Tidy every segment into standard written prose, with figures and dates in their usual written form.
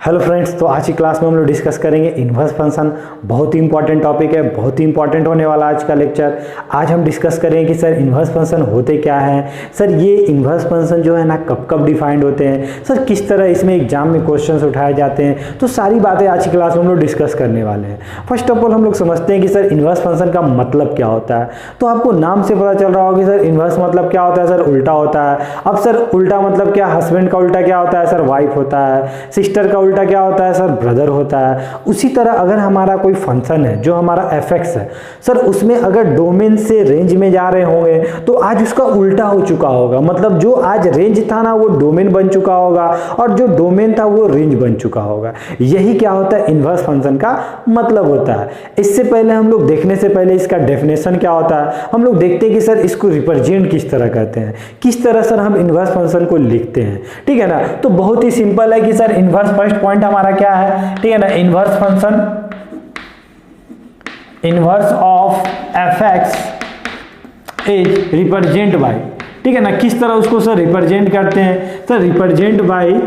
Hello friends, तो आज की क्लास में हम लोग डिस्कस करेंगे इन्वर्स फंक्शन। बहुत ही इंपॉर्टेंट टॉपिक है, बहुत ही इंपॉर्टेंट होने वाला आज का लेक्चर। आज हम डिस्कस करेंगे कि सर इन्वर्स फंक्शन होते क्या हैं, सर ये इन्वर्स फंक्शन जो है ना कब कब डिफाइंड होते हैं, सर किस तरह इसमें एग्जाम में क्वेश्चंस उठाए जाते हैं। तो सारी बातें आज की क्लास में हम लोग डिस्कस करने वाले हैं। फर्स्ट ऑफ ऑल हम लोग समझते हैं कि सर इन्वर्स फंक्शन का मतलब क्या होता है। तो आपको नाम से पता चल रहा होगा कि सर इन्वर्स मतलब क्या होता है, सर उल्टा होता है। अब सर उल्टा मतलब क्या, हस्बैंड का उल्टा क्या होता है, सर वाइफ होता है। सिस्टर का उल्टा क्या होता है, सर ब्रदर होता है। उसी तरह अगर हमारा कोई फंक्शन है जो हमारा एफएक्स है, सर उसमें अगर डोमेन से रेंज में जा रहे होंगे तो आज उसका उल्टा हो चुका होगा। मतलब जो आज रेंज था ना वो डोमेन बन चुका होगा और जो डोमेन था वो रेंज बन चुका होगा। यही क्या होता है, इन्वर्स फंक्शन का मतलब होता है। इससे पहले हम लोग देखने से पहले इसका डेफिनेशन क्या होता है हम लोग देखते हैं कि सर इसको रिप्रेजेंट किस तरह करते हैं, किस तरह सर हम इन्वर्स फंक्शन को लिखते हैं। ठीक है ना। तो बहुत ही सिंपल है कि सर इन्वर्स फर्स्ट पॉइंट हमारा क्या है, ठीक है ना। Inverse function, inverse of f x is represent by, ठीक है ना। किस तरह उसको सर रिप्रेजेंट करते हैं, sir represent by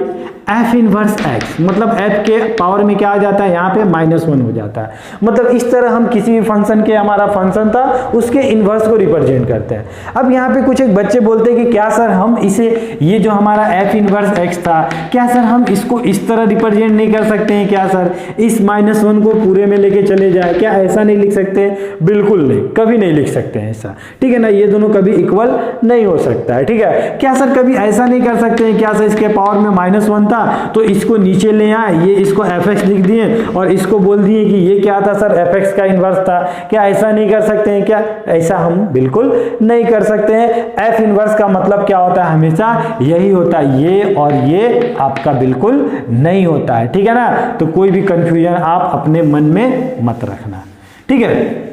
F inverse x. मतलब एफ के पावर में क्या आ जाता है, यहाँ पे -1 हो जाता है। मतलब इस तरह हम किसी भी फंक्शन के, हमारा फंक्शन था उसके इन्वर्स को रिप्रेजेंट करते हैं। अब यहाँ पे कुछ एक बच्चे बोलते हैं कि क्या सर हम इसे, ये जो हमारा एफ इनवर्स एक्स था, क्या सर हम इसको इस तरह रिप्रेजेंट नहीं कर सकते हैं क्या सर, इस -1 को पूरे में लेके चले जाए, क्या ऐसा नहीं लिख सकते? बिल्कुल नहीं, कभी नहीं लिख सकते हैं ऐसा, ठीक है ना। ये दोनों कभी इक्वल नहीं हो सकता है, ठीक है। क्या सर कभी ऐसा नहीं कर सकते हैं, क्या सर इसके पावर में -1 था तो इसको नीचे ले आए, ये इसको fx लिख दिए और इसको बोल दिए कि ये क्या था सर, fx का इन्वर्स था। क्या ऐसा नहीं कर सकते हैं क्या? ऐसा हम बिल्कुल नहीं कर सकते हैं। f इन्वर्स का मतलब क्या होता है, हमेशा यही होता है, ये और ये आपका बिल्कुल नहीं होता है, ठीक है ना। तो कोई भी कंफ्यूजन आप अपने मन में मत रखना, ठीक है।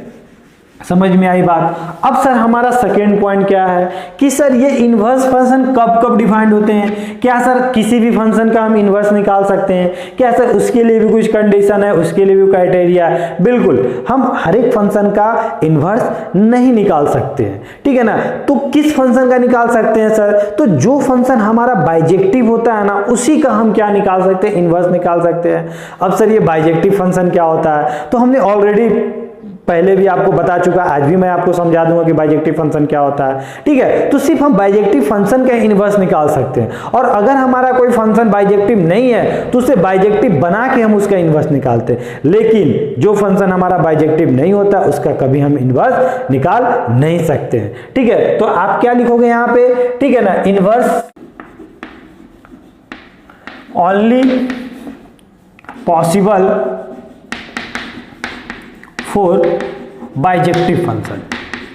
समझ में आई बात। अब सर हमारा सेकेंड पॉइंट क्या है कि सर ये इन्वर्स फंक्शन कब कब डिफाइंड होते हैं। क्या सर किसी भी फंक्शन का हम इन्वर्स निकाल सकते हैं? क्या सर उसके लिए भी कुछ कंडीशन है, उसके लिए भी क्राइटेरिया है? बिल्कुल, हम हर एक फंक्शन का इन्वर्स नहीं निकाल सकते हैं, ठीक है ना। तो किस फंक्शन का निकाल सकते हैं सर? तो जो फंक्शन हमारा बाइजेक्टिव होता है ना उसी का हम क्या निकाल सकते हैं, इन्वर्स निकाल सकते हैं। अब सर ये बाइजेक्टिव फंक्शन क्या होता है, तो हमने ऑलरेडी पहले भी आपको बता चुका, आज भी मैं आपको समझा दूंगा कि बाइजेक्टिव फंक्शन क्या होता है, ठीक है। तो सिर्फ हम बाइजेक्टिव फंक्शन का इन्वर्स निकाल सकते हैं और अगर हमारा कोई फंक्शन बाइजेक्टिव नहीं है तो उसे बाइजेक्टिव बना के हम उसका इन्वर्स निकालते हैं। लेकिन जो फंक्शन हमारा बाइजेक्टिव नहीं होता उसका कभी हम इन्वर्स निकाल नहीं सकते हैं, ठीक है। तो आप क्या लिखोगे यहाँ पे, ठीक है ना, inverse only possible for bijective function,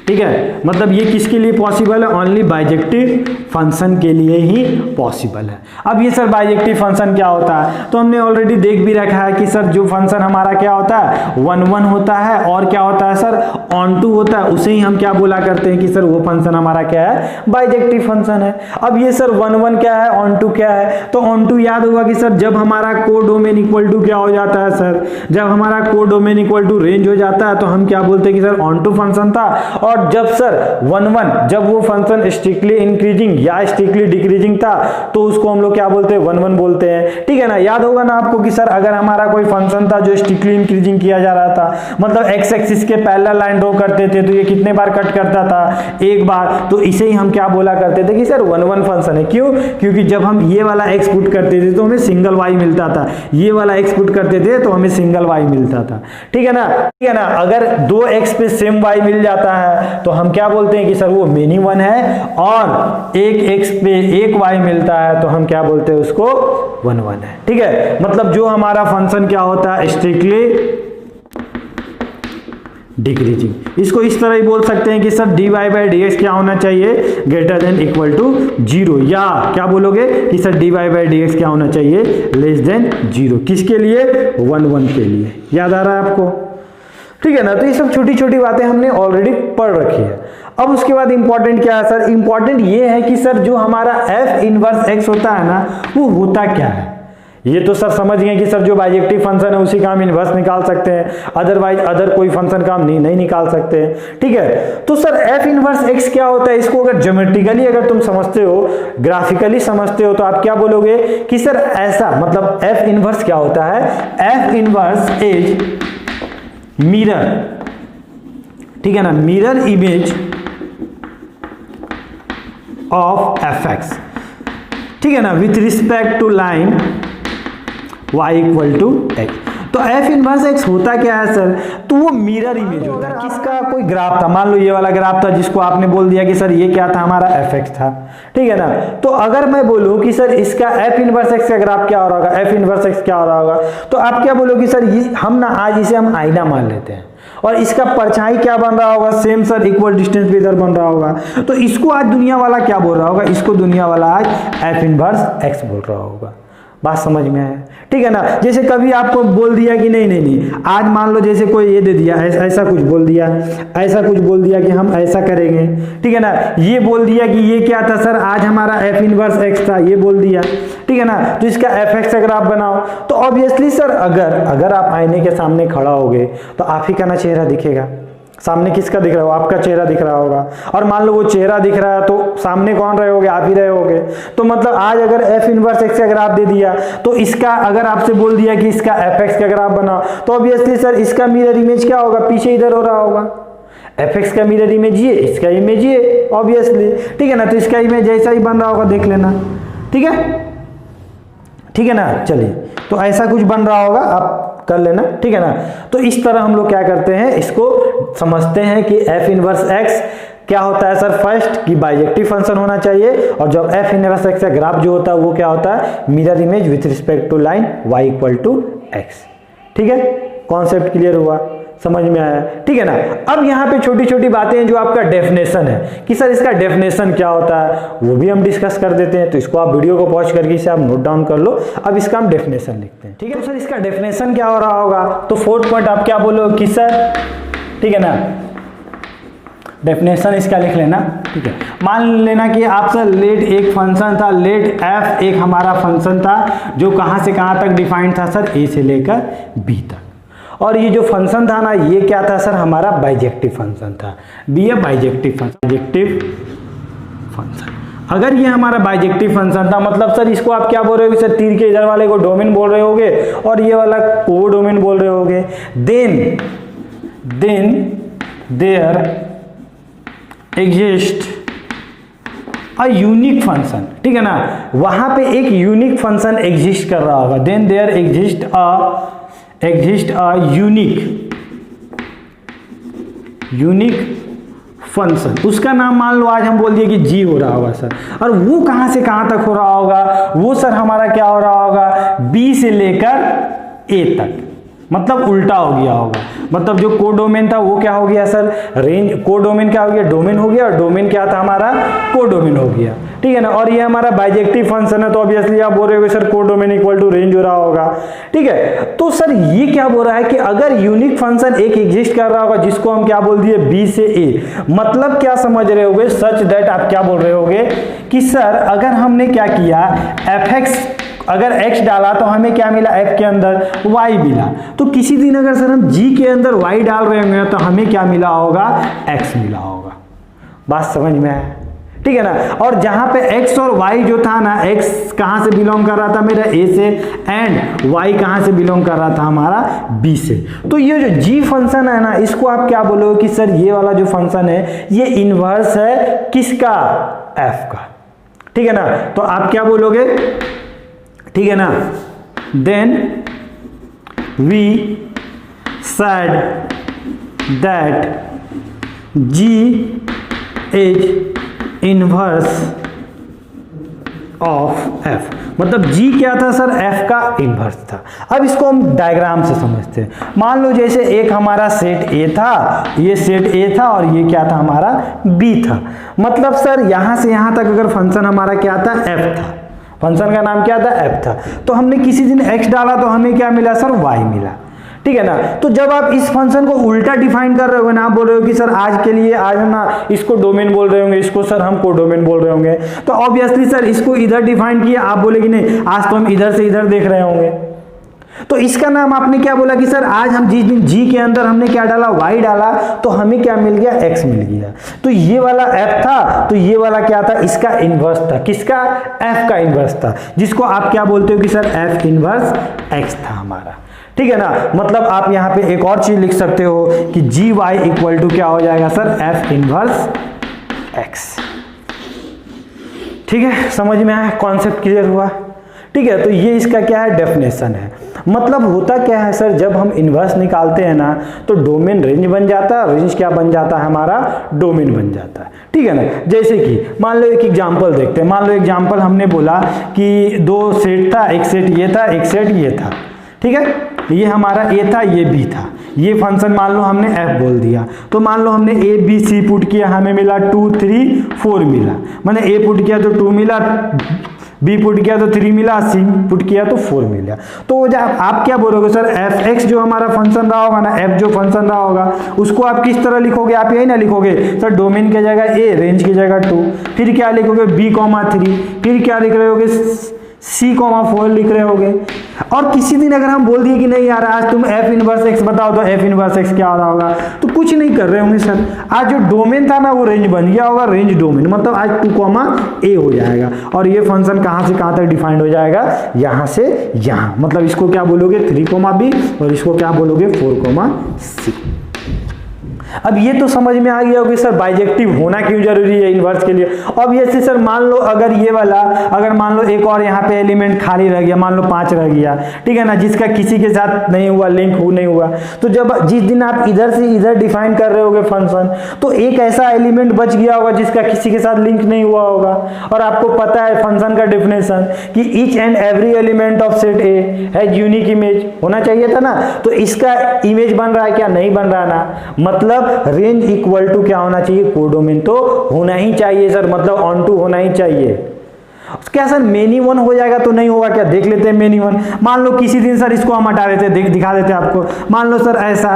ठीक है। मतलब ये किसके लिए पॉसिबल है, ओनली बाइजेक्टिव फंक्शन के लिए ही पॉसिबल है। अब ये सर बाइजेक्टिव फंक्शन क्या होता है, तो हमने ऑलरेडी देख भी रखा है कि सर जो फंक्शन हमारा क्या होता है, 1 होता है और क्या होता है सर, ऑन टू होता है। उसे ही हम क्या बोला करते हैं कि सर वो फंक्शन हमारा क्या है, बाइजेक्टिव फंक्शन है। अब ये सर 1 क्या है, ऑन टू क्या है, तो ऑन टू याद होगा कि सर जब हमारा कोडोमेन इक्वल टू क्या हो जाता है सर, जब हमारा कोडोमेन इक्वल टू रेंज हो जाता है तो हम क्या बोलते हैं कि सर ऑन टू फंक्शन था। और जब सर 1 जब वो फंक्शन स्ट्रिक्टली इंक्रीजिंग या स्ट्रिक्टली डिक्रीजिंग था तो उसको हम लोग क्या बोलते हैं, 1 बोलते हैं, ठीक है ना। याद होगा ना आपको कि सर अगर हमारा कोई फंक्शन था जो स्ट्रिक्टली इंक्रीजिंग किया जा रहा था, मतलब एक्स एक्सिस के पैरेलल लाइन ड्रॉ करते थे तो ये कितने बार कट करता था, एक बार। तो इसे ही हम क्या बोला करते थे कि सर 1 फंक्शन है। क्यों? क्योंकि जब हम ये वाला एक्स पुट करते थे तो हमें सिंगल वाई मिलता था, ये वाला एक्स पुट करते थे तो हमें सिंगल वाई मिलता था, ठीक है ना, ठीक है ना। अगर 2 एक्स पे सेम वाई मिल जाता है तो हम क्या बोलते हैं कि सर वो मेनी 1 है, और एक एक्स पे एक वाई मिलता है तो हम क्या बोलते हैं उसको 1 है, ठीक है। मतलब जो हमारा फंक्शन क्या होता है, स्ट्रिक्टली डिक्रीजिंग। इसको इस तरह ही बोल सकते हैं कि सर dy/dx क्या होना चाहिए, ग्रेटर देन इक्वल टू 0, या क्या बोलोगे कि सर dy/dx क्या होना चाहिए, लेस देन 0। किसके लिए, 1 के लिए। याद आ रहा है आपको, ठीक है ना। तो ये सब छोटी छोटी बातें हमने ऑलरेडी पढ़ रखी है। अब उसके बाद इंपॉर्टेंट क्या है सर, इंपॉर्टेंट ये है कि सर जो हमारा f इनवर्स x होता है ना वो होता क्या है। ये तो सर समझ गए कि सर जो बाइजेक्टिव फंक्शन है उसी का हम इनवर्स निकाल सकते हैं, अदरवाइज अदर कोई फंक्शन का हम नहीं निकाल सकते हैं। ठीक है, तो सर एफ इनवर्स एक्स क्या होता है, इसको अगर ज्योमेट्रिकली अगर तुम समझते हो, ग्राफिकली समझते हो, तो आप क्या बोलोगे कि सर ऐसा, मतलब एफ इनवर्स क्या होता है, एफ इनवर्स इज मिरर, ठीक है ना, mirror image of f x, ठीक है ना, with respect to line y equal to x. तो एफ इनवर्स एक्स होता क्या है सर, तो वो मिरर इमेज होता है किसका, कोई ग्राफ था, मान लो ये वाला ग्राफ था जिसको आपने बोल दिया कि सर ये क्या था, हमारा एफ एक्स था, ठीक है ना। तो अगर मैं बोलूं कि सर इसका एफ इनवर्स एक्स का ग्राफ क्या हो रहा होगा, एफ इनवर्स एक्स क्या हो रहा होगा, तो आप क्या बोलोगे सर, ये हम ना आज इसे हम आईना मान लेते हैं और इसका परछाई क्या बन रहा होगा, सेम सर इक्वल डिस्टेंस पे इधर बन रहा होगा। तो इसको आज दुनिया वाला क्या बोल रहा होगा, इसको दुनिया वाला आज एफ इनवर्स एक्स बोल रहा होगा। बात समझ में आया, ठीक है ना। जैसे कभी आपको बोल दिया कि नहीं आज मान लो जैसे कोई ये दे दिया, ऐसा कुछ बोल दिया, ऐसा कुछ बोल दिया कि हम ऐसा करेंगे, ठीक है ना, ये बोल दिया कि ये क्या था सर, आज हमारा एफ इनवर्स एक्स था, ये बोल दिया, ठीक है ना। तो इसका एफ एक्स अगर आप बनाओ तो ऑब्वियसली सर अगर आप आईने के सामने खड़ा होगे तो आप ही का ना चेहरा दिखेगा, सामने किसका दिख रहा हो, आपका चेहरा दिख रहा होगा। और मान लो वो चेहरा दिख रहा है तो सामने कौन रहे होगे, आप ही रहे होगे। तो मतलब आज अगर एफ इनवर्स एक्स का ग्राफ दे दिया तो इसका अगर आपसे बोल दिया कि इसका एफ एक्स का ग्राफ बनाओ, तो ऑब्वियसली सर इसका मिरर इमेज क्या होगा, पीछे इधर हो रहा होगा। एफ एक्स का मिरर इमेज ये, इसका इमेज ये, ऑब्वियसली, ठीक है ना। तो इसका इमेज जैसा ही बन रहा होगा, देख लेना, ठीक है ना। चलिए, तो ऐसा कुछ बन रहा होगा, आप कर लेना, ठीक है ना। तो इस तरह हम लोग क्या करते हैं, इसको समझते हैं कि एफ इनवर्स एक्स क्या होता है सर, फर्स्ट कि बाइजेक्टिव फंक्शन होना चाहिए, और जब एफ इनवर्स एक्स का ग्राफ जो होता है वो क्या होता है, mirror image with respect to line y equal to x. ठीक है, कॉन्सेप्ट क्लियर हुआ, समझ में आया, ठीक है ना। अब यहाँ पे छोटी छोटी बातें हैं जो आपका डेफिनेशन है कि सर इसका डेफिनेशन क्या होता है, वो भी हम डिस्कस कर देते हैं। तो इसको आप वीडियो को पॉज करके इसे आप नोट डाउन कर लो। अब इसका हम डेफिनेशन लिखते हैं, ठीक है। तो सर इसका डेफिनेशन क्या हो रहा होगा, तो फोर्थ पॉइंट आप क्या बोलो कि सर, ठीक है ना, डेफिनेशन इसका लिख लेना, ठीक है। मान लेना कि आपका लेट एक फंक्शन था, लेट एफ एक हमारा फंक्शन था जो कहाँ से कहाँ तक डिफाइंड था सर, ए से लेकर बी तक। और ये जो फंक्शन था ना, ये क्या था सर, हमारा बाइजेक्टिव फंक्शन था, बी ए बाइजेक्टिव फंक्शन। अगर ये हमारा बाइजेक्टिव फंक्शन था, मतलब सर इसको आप क्या बोल रहे हो सर, तीर के इधर वाले को डोमेन बोल रहे होगे और ये वाला को डोमेन बोल रहे होगे। Then there exist a unique function, ठीक है ना, वहां पे एक यूनिक फंक्शन एग्जिस्ट कर रहा होगा। Then there exist a unique function, उसका नाम मान लो आज हम बोल दिए कि जी हो रहा होगा सर। और वो कहां से कहां तक हो रहा होगा, वो सर हमारा क्या हो रहा होगा, बी से लेकर ए तक, मतलब उल्टा हो गया होगा। मतलब जो कोडोमेन था वो क्या हो गया सर, रेंज, कोडोमेन क्या हो गया, डोमेन हो गया, और डोमेन क्या था हमारा, कोडोमेन हो गया, ठीक है ना। और ये हमारा बाइजेक्टिव फंक्शन है, तो ऑब्वियसली आप बोल रहे हो sir codomain equal to range हो रहा होगा, ठीक है। तो सर ये क्या बोल रहा है कि अगर यूनिक फंक्शन एक एग्जिस्ट कर रहा होगा जिसको हम क्या बोल दिए, बी से ए, मतलब क्या समझ रहे होगे, सच दैट आप क्या बोल रहे होगे कि सर अगर हमने क्या किया, एफ एक्स अगर x डाला तो हमें क्या मिला, f के अंदर y मिला। तो किसी दिन अगर सर हम g के अंदर y डाल रहे होंगे तो हमें क्या मिला होगा, x मिला होगा। बात समझ में आया, ठीक है ना। और जहां पे x और y जो था ना, x कहां से बिलोंग कर रहा था मेरा, a से, एंड y कहां से बिलोंग कर रहा था हमारा, b से। तो ये जो g फंक्शन है ना, इसको आप क्या बोलोगे कि सर ये वाला जो फंक्शन है ये इनवर्स है किसका, f का, ठीक है ना। तो आप क्या बोलोगे, ठीक है ना, then we said that G is inverse of F, मतलब G क्या था सर, F का इनवर्स था। अब इसको हम डायग्राम से समझते हैं। मान लो जैसे एक हमारा सेट A था, ये सेट A था और ये क्या था हमारा B था। मतलब सर यहां से यहां तक अगर फंक्शन हमारा क्या था, F था, फंक्शन का नाम क्या था, f था। तो हमने किसी दिन x डाला तो हमें क्या मिला सर, y मिला, ठीक है ना। तो जब आप इस फंक्शन को उल्टा डिफाइन कर रहे हो ना, आप बोल रहे हो कि सर आज के लिए आज हम ना इसको डोमेन बोल रहे होंगे, इसको सर हम कोडोमेन बोल रहे होंगे, तो ऑब्वियसली सर इसको इधर डिफाइन किया, आप बोले कि नहीं आज तो हम इधर से इधर देख रहे होंगे, तो इसका नाम आपने क्या बोला कि सर आज हम जिस दिन जी के अंदर हमने क्या डाला, y डाला, तो हमें क्या मिल गया, x मिल गया। तो ये वाला f था, तो ये वाला क्या था, इसका इनवर्स था, किसका, f का इनवर्स था, जिसको आप क्या बोलते हो कि सर f इनवर्स x था हमारा। ठीक है ना। मतलब आप यहां पे एक और चीज लिख सकते हो कि जी वाई इक्वल टू क्या हो जाएगा सर, f इनवर्स x। ठीक है, समझ में आया, कॉन्सेप्ट क्लियर हुआ। ठीक है, तो ये इसका क्या है, डेफिनेशन है। मतलब होता क्या है सर, जब हम इन्वर्स निकालते हैं ना तो डोमेन रेंज बन जाता है, रेंज क्या बन जाता है हमारा, डोमेन बन जाता है। ठीक है ना। जैसे कि मान लो एक एग्जांपल देखते हैं, मान लो एग्जांपल हमने बोला कि दो सेट था, एक सेट ये था, एक सेट ये था। ठीक है, ये हमारा ए था, ये बी था, ये फंक्शन मान लो हमने f बोल दिया, तो मान लो हमने ए बी सी पुट किया, हमें मिला 2 3 4 मिला, मैंने ए पुट किया तो 2 मिला, बी पुट किया तो 3 मिला, सी पुट किया तो 4 मिला। तो जब आप क्या बोलोगे सर, एफ एक्स जो हमारा फंक्शन रहा होगा ना, एफ जो फंक्शन रहा होगा उसको आप किस तरह लिखोगे, आप यही ना लिखोगे सर, डोमेन की जगह ए, रेंज की जगह 2, फिर क्या लिखोगे बी कॉमा 3, फिर क्या लिख रहे होगे सी कॉमा 4 लिख रहे होगे। और किसी दिन अगर हम बोल दिए कि नहीं यार आज तुम एफ इनवर्स एक्स बताओ, तो एफ इनवर्स एक्स क्या हो रहा होगा, तो कुछ नहीं कर रहे होंगे सर, आज जो डोमेन था ना वो रेंज बन गया होगा, रेंज डोमेन, मतलब आज 2 कॉमा ए हो जाएगा, और ये फंक्शन कहां से कहां तक डिफाइंड हो जाएगा, यहां से यहां, मतलब इसको क्या बोलोगे 3 कॉमा बी, और इसको क्या बोलोगे 4 कॉमा सी। अब ये तो समझ में आ गया होगा सर बाइजेक्टिव होना क्यों जरूरी है इन्वर्स के लिए। ऑब्वियसली सर मान लो अगर ये वाला, अगर मान लो एक और यहाँ पे एलिमेंट खाली रह गया, मान लो 5 रह गया, ठीक है ना, जिसका किसी के साथ नहीं हुआ, लिंक नहीं हुआ, तो जब जिस दिन आप इधर से इधर डिफाइन कर रहे होगे फंक्शन, तो एक ऐसा एलिमेंट बच गया होगा जिसका किसी के साथ लिंक नहीं हुआ होगा, और आपको पता है फंक्शन का डेफिनेशन कि each and every element of set A has unique image, होना चाहिए था ना, तो इसका इमेज बन रहा है क्या, नहीं बन रहा ना, मतलब रेंज इक्वल टू क्या होना चाहिए, कोडोमेन तो होना ही चाहिए सर, मतलब ऑन टू होना ही चाहिए। क्या सर मेनी वन हो जाएगा तो नहीं होगा क्या, देख लेते हैं मेनी वन। मान लो किसी दिन सर इसको हम हटा देते, दिखा देते आपको, मान लो सर ऐसा,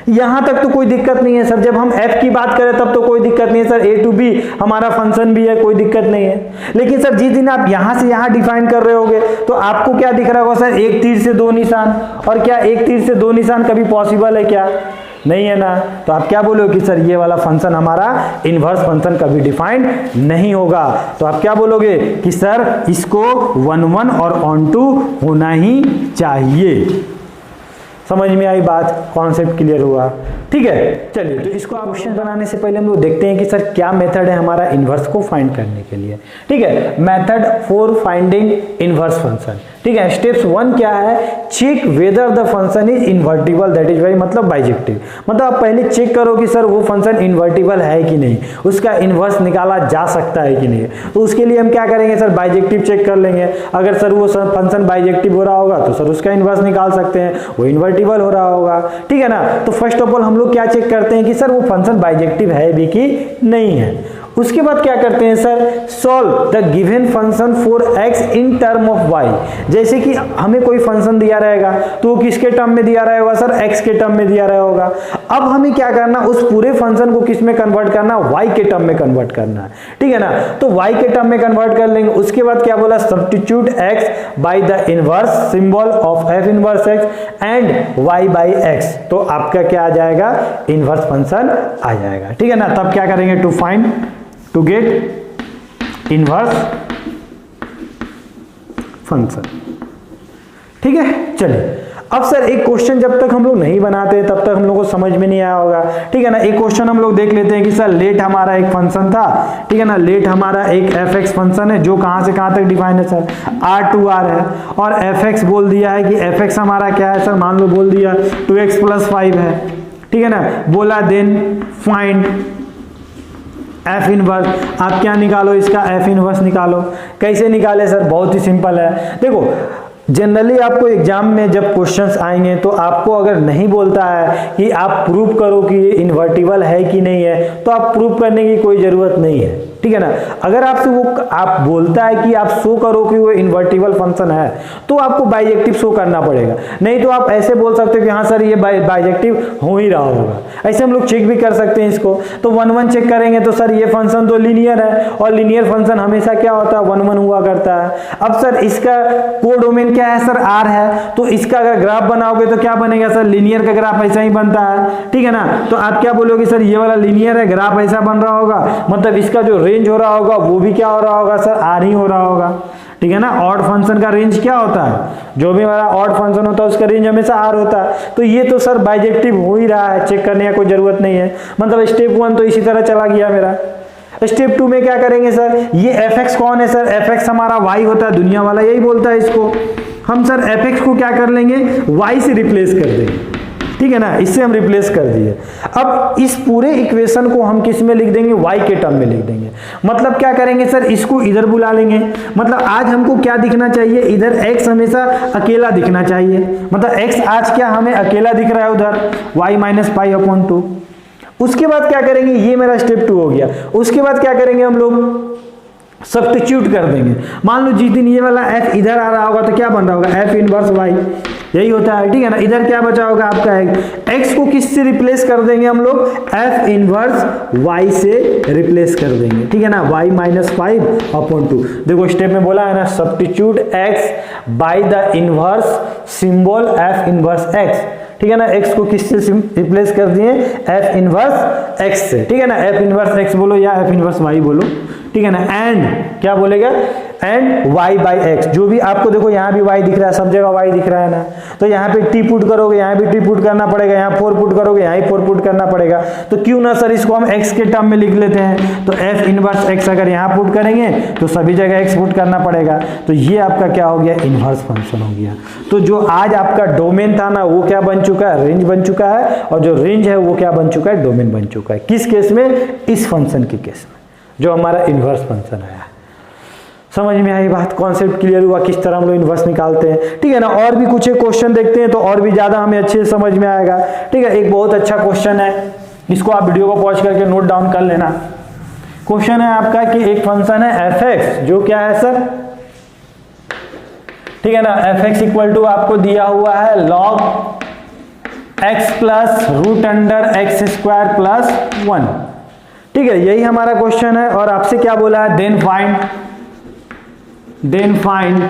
यहां तक तो कोई दिक्कत नहीं है सर, जब हम f की बात करें तब तो कोई दिक्कत नहीं है सर, a to b हमारा फंक्शन भी है, कोई दिक्कत नहीं है। लेकिन सर जिस दिन आप यहां से यहां डिफाइन कर रहे होगे तो आपको क्या दिख रहा होगा सर, एक तीर से 2 निशान, और क्या एक तीर से 2 निशान कभी पॉसिबल है क्या, नहीं है ना। तो आप क्या बोलोगे कि सर ये वाला फंक्शन हमारा इनवर्स फंक्शन कभी डिफाइंड नहीं होगा, तो आप क्या बोलोगे कि सर इसको 1 1 और ऑन टू होना ही चाहिए। समझ में आई बात, कॉन्सेप्ट क्लियर हुआ। ठीक है, चलिए तो इसको आप क्वेश्चन बनाने से पहले हम लोग देखते हैं कि सर क्या मेथड है हमारा इनवर्स को फाइंड करने के लिए। ठीक है, method for finding inverse function. ठीक है, स्टेप्स 1 क्या है, check whether the function is invertible, that is why, मतलब बाइजेक्टिव, मतलब आप पहले चेक करो कि सर वो फंक्शन इन्वर्टिबल है कि नहीं, उसका इनवर्स निकाला जा सकता है कि नहीं। तो उसके लिए हम क्या करेंगे सर, बाइजेक्टिव चेक कर लेंगे, अगर सर वो फंक्शन बाइजेक्टिव हो रहा होगा तो सर उसका इनवर्स निकाल सकते हैं, वो इन्वर्टिबल हो रहा होगा। ठीक है ना। तो फर्स्ट ऑफ ऑल हम लोग क्या चेक करते हैं कि सर वो फंक्शन बाइजेक्टिव है भी कि नहीं है। उसके बाद क्या करते हैं sir, solve the given function for x in term of y। जैसे कि हमें कोई फंक्शन दिया रहेगा तो वो किसके टर्म में दिया रहेगा सर, x के टर्म में दिया रहा होगा। अब हमें क्या करना, उस पूरे फंक्शन को किस में कन्वर्ट करना, y के टर्म में कन्वर्ट करना है। ठीक है ना। तो y के टर्म में कन्वर्ट कर लेंगे। उसके बाद क्या बोला, substitute x by the inverse symbol of f inverse x and y by x, तो आपका क्या आ जाएगा, इनवर्स फंक्शन आ जाएगा। ठीक है ना। तब क्या करेंगे, to find, to get inverse function. ठीक है, चलिए अब सर एक क्वेश्चन जब तक हम लोग नहीं बनाते तब तक हम लोग को समझ में नहीं आया होगा। ठीक है ना। एक क्वेश्चन हम लोग देख लेते हैं कि सर लेट हमारा एक फंक्शन था, ठीक है ना, लेट हमारा एक fx फंक्शन है जो कहां से कहां तक डिफाइन है सर, r to r है, और fx बोल दिया है कि fx हमारा क्या है सर, मान लो बोल दिया 2x + 5 है। ठीक है ना। बोला देन फाइंड एफ इनवर्स, आप क्या निकालो, इसका एफ इनवर्स निकालो। कैसे निकाले सर, बहुत ही सिंपल है। देखो जनरली आपको एग्जाम में जब क्वेश्चंस आएंगे तो आपको अगर नहीं बोलता है कि आप प्रूव करो कि ये इन्वर्टिबल है कि नहीं है, तो आप प्रूव करने की कोई जरूरत नहीं है। ठीक है ना। अगर आपसे वो आप बोलता है कि आप शो करो कि वो इन्वर्टिबल फंक्शन है तो आपको बाइजेक्टिव शो करना पड़ेगा, नहीं तो आप ऐसे बोल सकते हो कि हाँ सर ये बाइजेक्टिव हो ही रहा होगा। ऐसे हम लोग चेक भी कर सकते हैं इसको, तो 1 1 चेक करेंगे तो सर ये फंक्शन तो लीनियर है और लीनियर फंक्शन हमेशा क्या होता है 1 1 हुआ करता है। अब सर इसका कोडोमेन क्या है सर R है, तो इसका अगर ग्राफ बनाओगे तो क्या बनेगा सर, लीनियर का ग्राफ ऐसा ही बनता है, ठीक है ना। तो आप क्या बोलोगे सर ये वाला लीनियर है, ग्राफ ऐसा बन रहा होगा, मतलब इसका जो रेंज हो रहा होगा वो भी क्या हो रहा होगा सर, R ही हो रहा होगा, ठीक है ना। ऑड फंक्शन का रेंज क्या होता है, जो भी हमारा ऑड फंक्शन होता है उसका रेंज हमेशा R होता है। तो ये तो सर बाइजेक्टिव हो ही रहा है, चेक करने की कोई जरूरत नहीं है। मतलब स्टेप 1 तो इसी तरह चला गया मेरा। स्टेप 2 में क्या करेंगे सर, ये fx कौन है सर, fx हमारा y होता है, दुनिया वाला यही बोलता है इसको। हम सर fx को क्या कर लेंगे, y से रिप्लेस कर देंगे, ठीक है ना, इससे हम रिप्लेस कर दिए। अब इस पूरे इक्वेशन को हम किस में लिख देंगे, y के टर्म में लिख देंगे। मतलब क्या करेंगे सर, इसको इधर बुला लेंगे। मतलब आज हमको क्या दिखना चाहिए, इधर x हमेशा अकेला दिखना चाहिए, मतलब x आज क्या हमें अकेला दिख रहा है उधर, y माइनस पाई अपॉन 2। उसके बाद क्या करेंगे, ये मेरा स्टेप 2 हो गया। उसके बाद क्या करेंगे हम लोग, सब्स्टिट्यूट कर देंगे। मान लो जिस दिन ये वाला f इधर आ रहा होगा तो क्या बन रहा होगा, f इनवर्स y, यही होता है, ठीक है ना। इधर क्या बचा होगा आपका x को किससे रिप्लेस कर देंगे हम लोग, f इनवर्स y से रिप्लेस कर देंगे, ठीक है ना, y माइनस 5 अपॉन 2। देखो स्टेप में बोला है ना, substitute x by the inverse symbol f inverse x, ठीक है ना। x को किससे रिप्लेस कर दिए, f इनवर्स x से, ठीक है ना। f इनवर्स x बोलो या f इनवर्स y बोलो, ठीक है ना। एंड क्या बोलेगा, एंड y बाई x, जो भी आपको देखो यहाँ भी y दिख रहा है, सब जगह y दिख रहा है ना, तो यहाँ पे t पुट करोगे, यहाँ भी t पुट करना पड़ेगा, यहाँ 4 पुट करोगे, यहाँ ही 4 पुट करना पड़ेगा। तो क्यों ना सर इसको हम x के टर्म में लिख लेते हैं। तो f इनवर्स x अगर यहाँ पुट करेंगे तो सभी जगह x पुट करना पड़ेगा। तो ये आपका क्या हो गया, इनवर्स फंक्शन हो गया। तो जो आज आपका डोमेन था ना वो क्या बन चुका है, रेंज बन चुका है, और जो रेंज है वो क्या बन चुका है, डोमेन बन चुका है। किस केस में, इस फंक्शन के केस में जो हमारा इनवर्स फंक्शन आया। समझ में आई बात, कॉन्सेप्ट क्लियर हुआ किस तरह हम लोग इनवर्स निकालते हैं, ठीक है ना। और भी कुछ क्वेश्चन देखते हैं तो और भी ज्यादा हमें अच्छे से समझ में आएगा, ठीक है। एक बहुत अच्छा क्वेश्चन है, इसको आप वीडियो को पॉज करके नोट डाउन कर लेना। क्वेश्चन है आपका कि एक फंक्शन है fx, जो क्या है सर, ठीक है ना, fx इक्वल टू आपको दिया हुआ है log x plus root under x square plus 1, ठीक है, यही हमारा क्वेश्चन है। और आपसे क्या बोला है, then find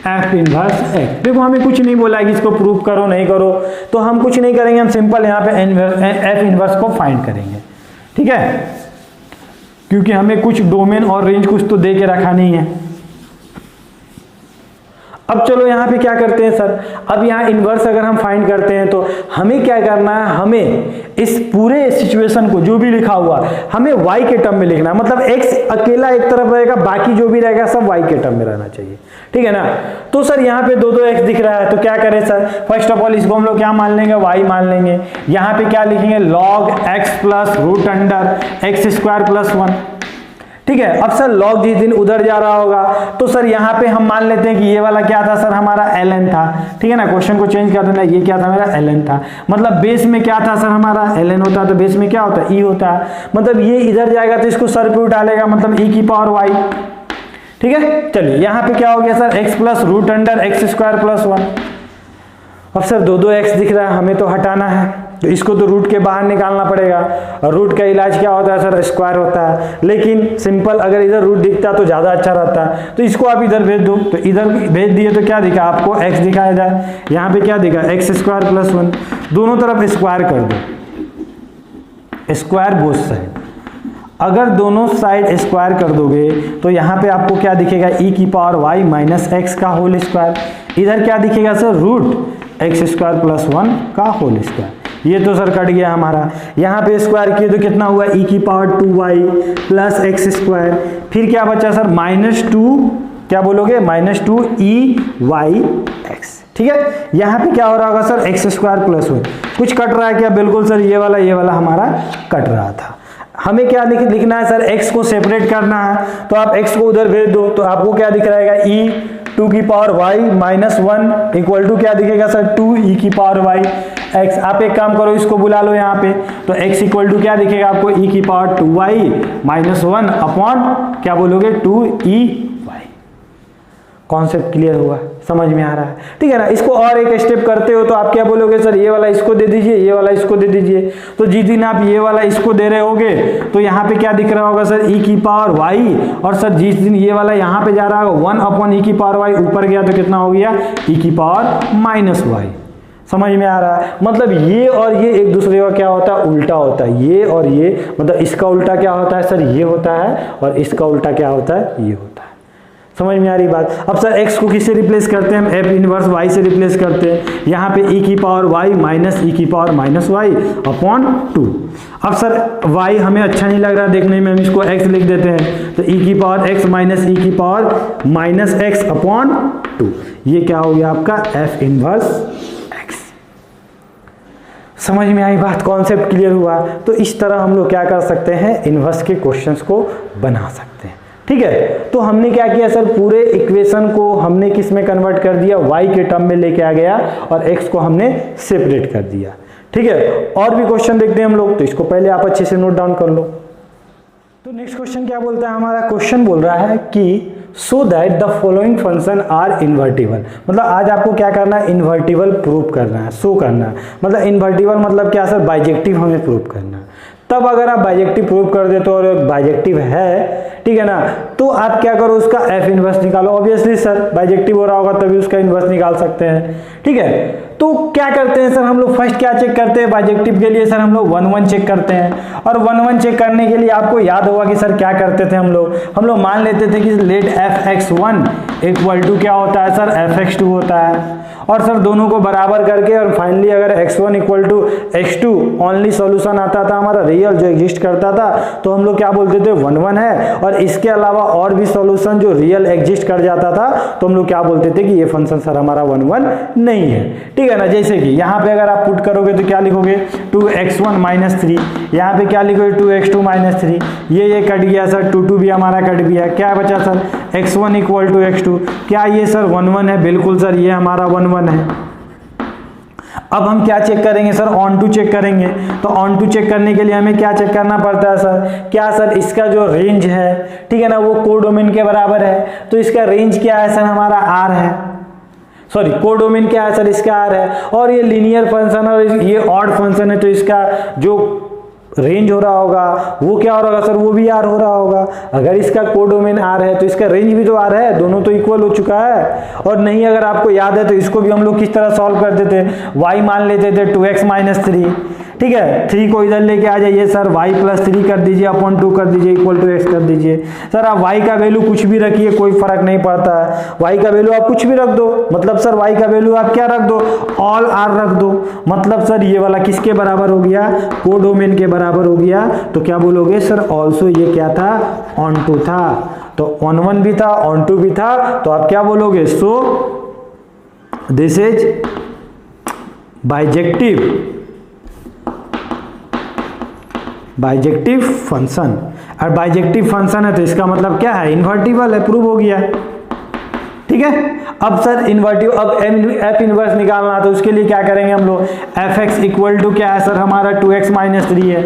f inverse x। देखो हमें कुछ नहीं बोला है कि इसको प्रूव करो नहीं करो, तो हम कुछ नहीं करेंगे, हम सिंपल यहाँ पे f इनवर्स को फाइंड करेंगे, ठीक है, क्योंकि हमें कुछ डोमेन और रेंज कुछ तो दे के रखा नहीं है। अब चलो यहाँ पे क्या करते हैं सर, अब यहाँ इनवर्स अगर हम फाइंड करते हैं तो हमें क्या करना है, हमें इस पूरे सिचुएशन को जो भी लिखा हुआ हमें y के टर्म में लिखना है। मतलब x अकेला एक तरफ रहेगा, बाकी जो भी रहेगा सब y के टर्म में रहना चाहिए, ठीक है ना। तो सर यहाँ पे दो x दिख रहा है, तो क्या करें सर, फर्स्ट ऑफ ऑल इसको हम लोग क्या मान लेंगे, y मान लेंगे। यहाँ पे क्या लिखेंगे, log x plus root under x square plus 1, ठीक है। अब सर log जिस दिन उधर जा रहा होगा तो सर यहाँ पे हम मान लेते हैं कि ये वाला क्या था सर, हमारा ln था, ठीक है ना। क्वेश्चन को चेंज कर देना, ये क्या था मेरा ln था, मतलब बेस में क्या था सर हमारा ln होता है, तो बेस में क्या होता है e होता है। मतलब ये इधर जाएगा तो इसको सर पे उठालेगा, मतलब e की पावर y, ठीक है। चलिए यहाँ पे क्या हो गया sir, x plus root under x square plus 1। अब सर दो x दिख रहा है, हमें तो हटाना है, तो इसको तो रूट के बाहर निकालना पड़ेगा। और रूट का इलाज क्या होता है सर, स्क्वायर होता है, लेकिन सिंपल अगर इधर रूट दिखता तो ज़्यादा अच्छा रहता है। तो इसको आप इधर भेज दो, तो इधर भेज दिए तो क्या दिखा आपको, x दिखाया जाए, यहाँ पे क्या दिखा, एक्स स्क्वायर प्लस 1, दोनों तरफ स्क्वायर कर दो, स्क्वायर बोथ साइड। अगर दोनों साइड स्क्वायर कर दोगे तो यहाँ पे आपको क्या दिखेगा, e की पावर y माइनस एक्स का होल स्क्वायर। इधर क्या दिखेगा sir, root x square plus 1 का होल स्क्वायर। ये तो सर कट गया हमारा, यहाँ पे स्क्वायर किए तो कितना हुआ, e की power 2y plus x square. फिर क्या बचा सर, -2, क्या बोलोगे, -2e(y)x, ठीक है। यहाँ पे क्या हो रहा होगा सर, एक्स स्क्वायर प्लस 1। कुछ कट रहा है क्या, बिल्कुल सर, ये वाला हमारा कट रहा था। हमें क्या लिखना है सर, x को सेपरेट करना है, तो आप x को उधर भेज दो, तो आपको क्या दिख रहेगा, e 2 की power y minus 1 equal to क्या दिखेगा सर, 2 e की पावर y। x। आप एक काम करो, इसको बुला लो यहाँ पे, तो x इक्वल टू क्या दिखेगा आपको, e की पावर 2y माइनस 1 अपॉन क्या बोलोगे 2e। कॉन्सेप्ट क्लियर हुआ, समझ में आ रहा है, ठीक है ना। इसको और एक स्टेप करते हो तो आप क्या बोलोगे, सर ये वाला इसको दे दीजिए, ये वाला इसको दे दीजिए। तो जिस दिन आप ये वाला इसको दे रहे होगे तो यहाँ पे क्या दिख रहा होगा सर, e की पावर y, और सर जिस दिन ये वाला यहाँ पे जा रहा होगा 1 अपॉन e की पावर y ऊपर गया तो कितना हो गया, e की पावर माइनस y। समझ में आ रहा है, मतलब ये और ये एक दूसरे का क्या होता है, उल्टा होता है। ये और ये मतलब इसका उल्टा क्या होता है सर, ये होता है, और इसका उल्टा क्या होता है, ये होता है। समझ में आ रही बात। अब सर x को किससे रिप्लेस करते हैं हम, f इनवर्स y से रिप्लेस करते हैं। यहाँ पे e की पावर y माइनस e की पावर माइनस y अपॉन 2। अब सर y हमें अच्छा नहीं लग रहा देखने में, हम इसको x लिख देते हैं, तो e की पावर x माइनस e की पावर माइनस x अपॉन 2। ये क्या हो गया आपका f इनवर्स x। समझ में आई बात, कॉन्सेप्ट क्लियर हुआ। तो इस तरह हम लोग क्या कर सकते हैं, इनवर्स के क्वेश्चंस को बना सकते हैं, ठीक है। तो हमने क्या किया सर, पूरे इक्वेशन को हमने किस में कन्वर्ट कर दिया, y के टर्म में लेके आ गया, और x को हमने सेपरेट कर दिया, ठीक है। और भी क्वेश्चन देखते हैं हम लोग, तो इसको पहले आप अच्छे से नोट डाउन कर लो। तो नेक्स्ट क्वेश्चन क्या बोलता है हमारा, क्वेश्चन बोल रहा है कि so that the following function are invertible. मतलब आज आपको क्या करना है, इन्वर्टिबल प्रूव करना है, शो करना है। मतलब इन्वर्टिबल मतलब क्या सर, बाइजेक्टिव हमें प्रूव करना है। तब अगर आप बाइजेक्टिव प्रूव कर दे तो, और बाइजेक्टिव है, ठीक है ना, तो आप क्या करो, उसका एफ इनवर्स निकालो। ऑब्वियसली सर बाइजेक्टिव हो रहा होगा तभी उसका इनवर्स निकाल सकते हैं, ठीक है। तो क्या करते हैं सर हम लोग, फर्स्ट क्या चेक करते हैं, बाइजेक्टिव के लिए सर हम लोग 1 1 चेक करते हैं। और 1 1 चेक करने के लिए आपको याद होगा कि सर क्या करते थे हम लोग मान लेते थे कि लेट fx1 इक्वल टू क्या होता है सर, fx2 होता है। और सर दोनों को बराबर करके, और फाइनली अगर x1 equal to x2 only solution आता था हमारा रियल जो एग्जिस्ट करता था, तो हम लोग क्या बोलते थे 1 1 है। और इसके अलावा और भी सॉल्यूशन जो रियल एग्जिस्ट कर जाता था तो हम लोग क्या बोलते थे कि ये फंक्शन सर हमारा 1 1 नहीं है, ठीक है ना। जैसे कि यहाँ पे अगर आप पुट करोगे तो क्या लिखोगे, 2x1 माइनस 3, यहाँ पे क्या लिखोगे 2x2 माइनस 3, ये कट गया सर, 2 2 भी हमारा कट गया, क्या बचा sir x1 equal to x2। क्या ये सर 1 1 है, बिल्कुल सर ये हमारा 1 1 है। अब हम क्या चेक करेंगे सर, ऑन टू चेक करेंगे। तो ऑन टू चेक करने के लिए हमें क्या चेक करना पड़ता है सर, क्या सर इसका जो रेंज है, ठीक है ना, वो कोडोमेन के बराबर है। तो इसका रेंज क्या है सर, हमारा r है, सॉरी कोडोमेन क्या है सर, इसका r है। और ये लीनियर फंक्शन और ये ऑड फंक्शन है, तो इसका जो रेंज हो रहा होगा वो क्या हो रहा होगा सर, वो भी r हो रहा होगा। अगर इसका कोडोमेन r है तो इसका रेंज भी तो r है, दोनों तो इक्वल हो चुका है। और नहीं अगर आपको याद है तो इसको भी हम लोग किस तरह सॉल्व करते थे, y मान लेते थे 2x माइनस 3, ठीक है। 3 को इधर लेके आ जाइए सर, y प्लस 3 कर दीजिए अपॉन 2 कर दीजिए इक्वल टू x कर दीजिए। सर आप y का वैल्यू कुछ भी रखिए, कोई फर्क नहीं पड़ता है, y का वैल्यू आप कुछ भी रख दो। मतलब सर y का वैल्यू आप क्या रख दो, ऑल r रख दो। मतलब सर ये वाला किसके बराबर हो गया, कोडोमेन के बराबर हो गया। तो क्या बोलोगे सर, ऑल्सो ये क्या था, ऑन टू था। तो ऑन 1 भी था, ऑन 2 भी था, तो आप क्या बोलोगे, so this is bijective function. और बाइजेक्टिव फंक्शन है तो इसका मतलब क्या है, इन्वर्टिबल है, प्रूव हो गया, ठीक है। अब सर इन्वर्टिव, अब एफ इनवर्स निकालना तो उसके लिए क्या करेंगे हम लोग, एफ एक्स इक्वल टू क्या है सर, हमारा 2x माइनस 3 है।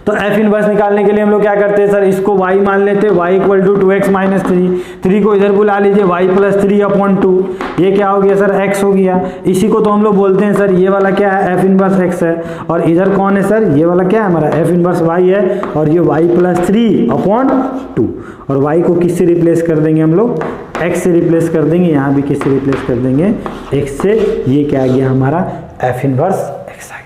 तो एफ इनवर्स निकालने के लिए हम लोग क्या करते हैं सर, इसको y मान लेते हैं, y equal to 2x minus 3 को इधर बुला लीजिए, y प्लस 3 अपॉन 2, ये क्या हो गया सर, x हो गया। इसी को तो हम लोग बोलते हैं सर, ये वाला क्या है, एफ इनवर्स x है, और इधर कौन है सर, ये वाला क्या है हमारा एफ इनवर्स y है, और ये y प्लस 3 अपॉन 2। और y को किससे रिप्लेस कर देंगे हम लोग, x से रिप्लेस कर देंगे, यहाँ भी किससे रिप्लेस कर देंगे, x से। ये क्या आ गया हमारा एफ इनवर्स x आ गया।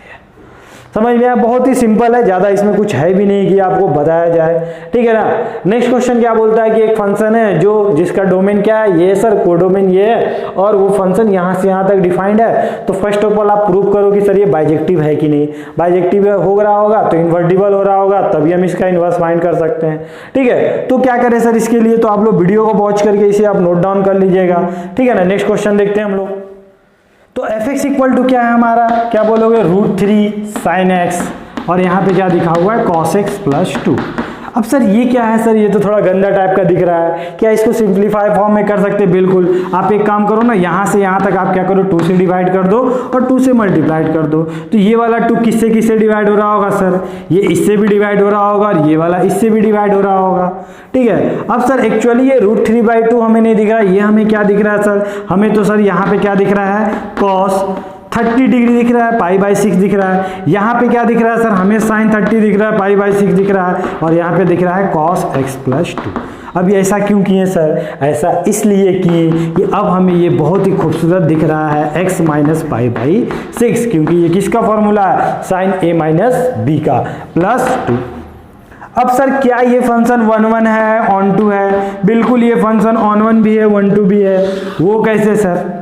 समझ में आया, बहुत ही सिंपल है, ज्यादा इसमें कुछ है भी नहीं कि आपको बताया जाए, ठीक है ना। नेक्स्ट क्वेश्चन क्या बोलता है कि एक फंक्शन है जो जिसका डोमेन क्या है, ये सर कोडोमेन ये है, और वो फंक्शन यहाँ से यहाँ तक डिफाइंड है। तो फर्स्ट ऑफ ऑल आप प्रूव करो कि सर ये बाइजेक्टिव है कि नहीं। बाइजेक्टिव हो रहा होगा तो इन्वर्टिबल हो रहा होगा, तभी हम इसका इनवर्स फाइंड कर सकते हैं, ठीक है। तो क्या करें सर इसके लिए, तो आप लोग वीडियो को वॉच करके इसे आप नोट डाउन कर लीजिएगा, ठीक है ना। नेक्स्ट क्वेश्चन देखते हैं हम लोग। तो एफ एक्स इक्वल टू क्या है हमारा, क्या बोलोगे, √3 sin x, और यहाँ पे क्या दिखा हुआ है, cos x प्लस 2। अब सर ये क्या है सर, ये तो थोड़ा गंदा टाइप का दिख रहा है, क्या इसको सिंप्लीफाई फॉर्म में कर सकते हैं? बिल्कुल। आप एक काम करो ना, यहाँ से यहाँ तक आप क्या करो, 2 से डिवाइड कर दो और 2 से मल्टीप्लाइड कर दो। तो ये वाला 2 किससे किससे डिवाइड हो रहा होगा सर? ये इससे भी डिवाइड हो रहा होगा और ये वाला इससे भी डिवाइड हो रहा होगा। ठीक है। अब सर एक्चुअली ये √3/2 हमें नहीं दिख रहा, ये हमें क्या दिख रहा है सर? हमें तो सर यहाँ पे क्या दिख रहा है, cos 30 डिग्री दिख रहा है, π/6 दिख रहा है। यहाँ पे क्या दिख रहा है सर? हमें sin 30 दिख रहा है, π/6 दिख रहा है, और यहाँ पे दिख रहा है cos x + 2। अब ये ऐसा क्यों किए सर? ऐसा इसलिए किए कि अब हमें ये बहुत ही खूबसूरत दिख रहा है x - π/6, क्योंकि ये किसका फॉर्मूला है? sin a - b का +2। अब सर क्या ये फंक्शन 1 है, ऑन टू है? बिल्कुल, ये फंक्शन ऑन 1 भी है, 1 2 भी है। वो कैसे सर?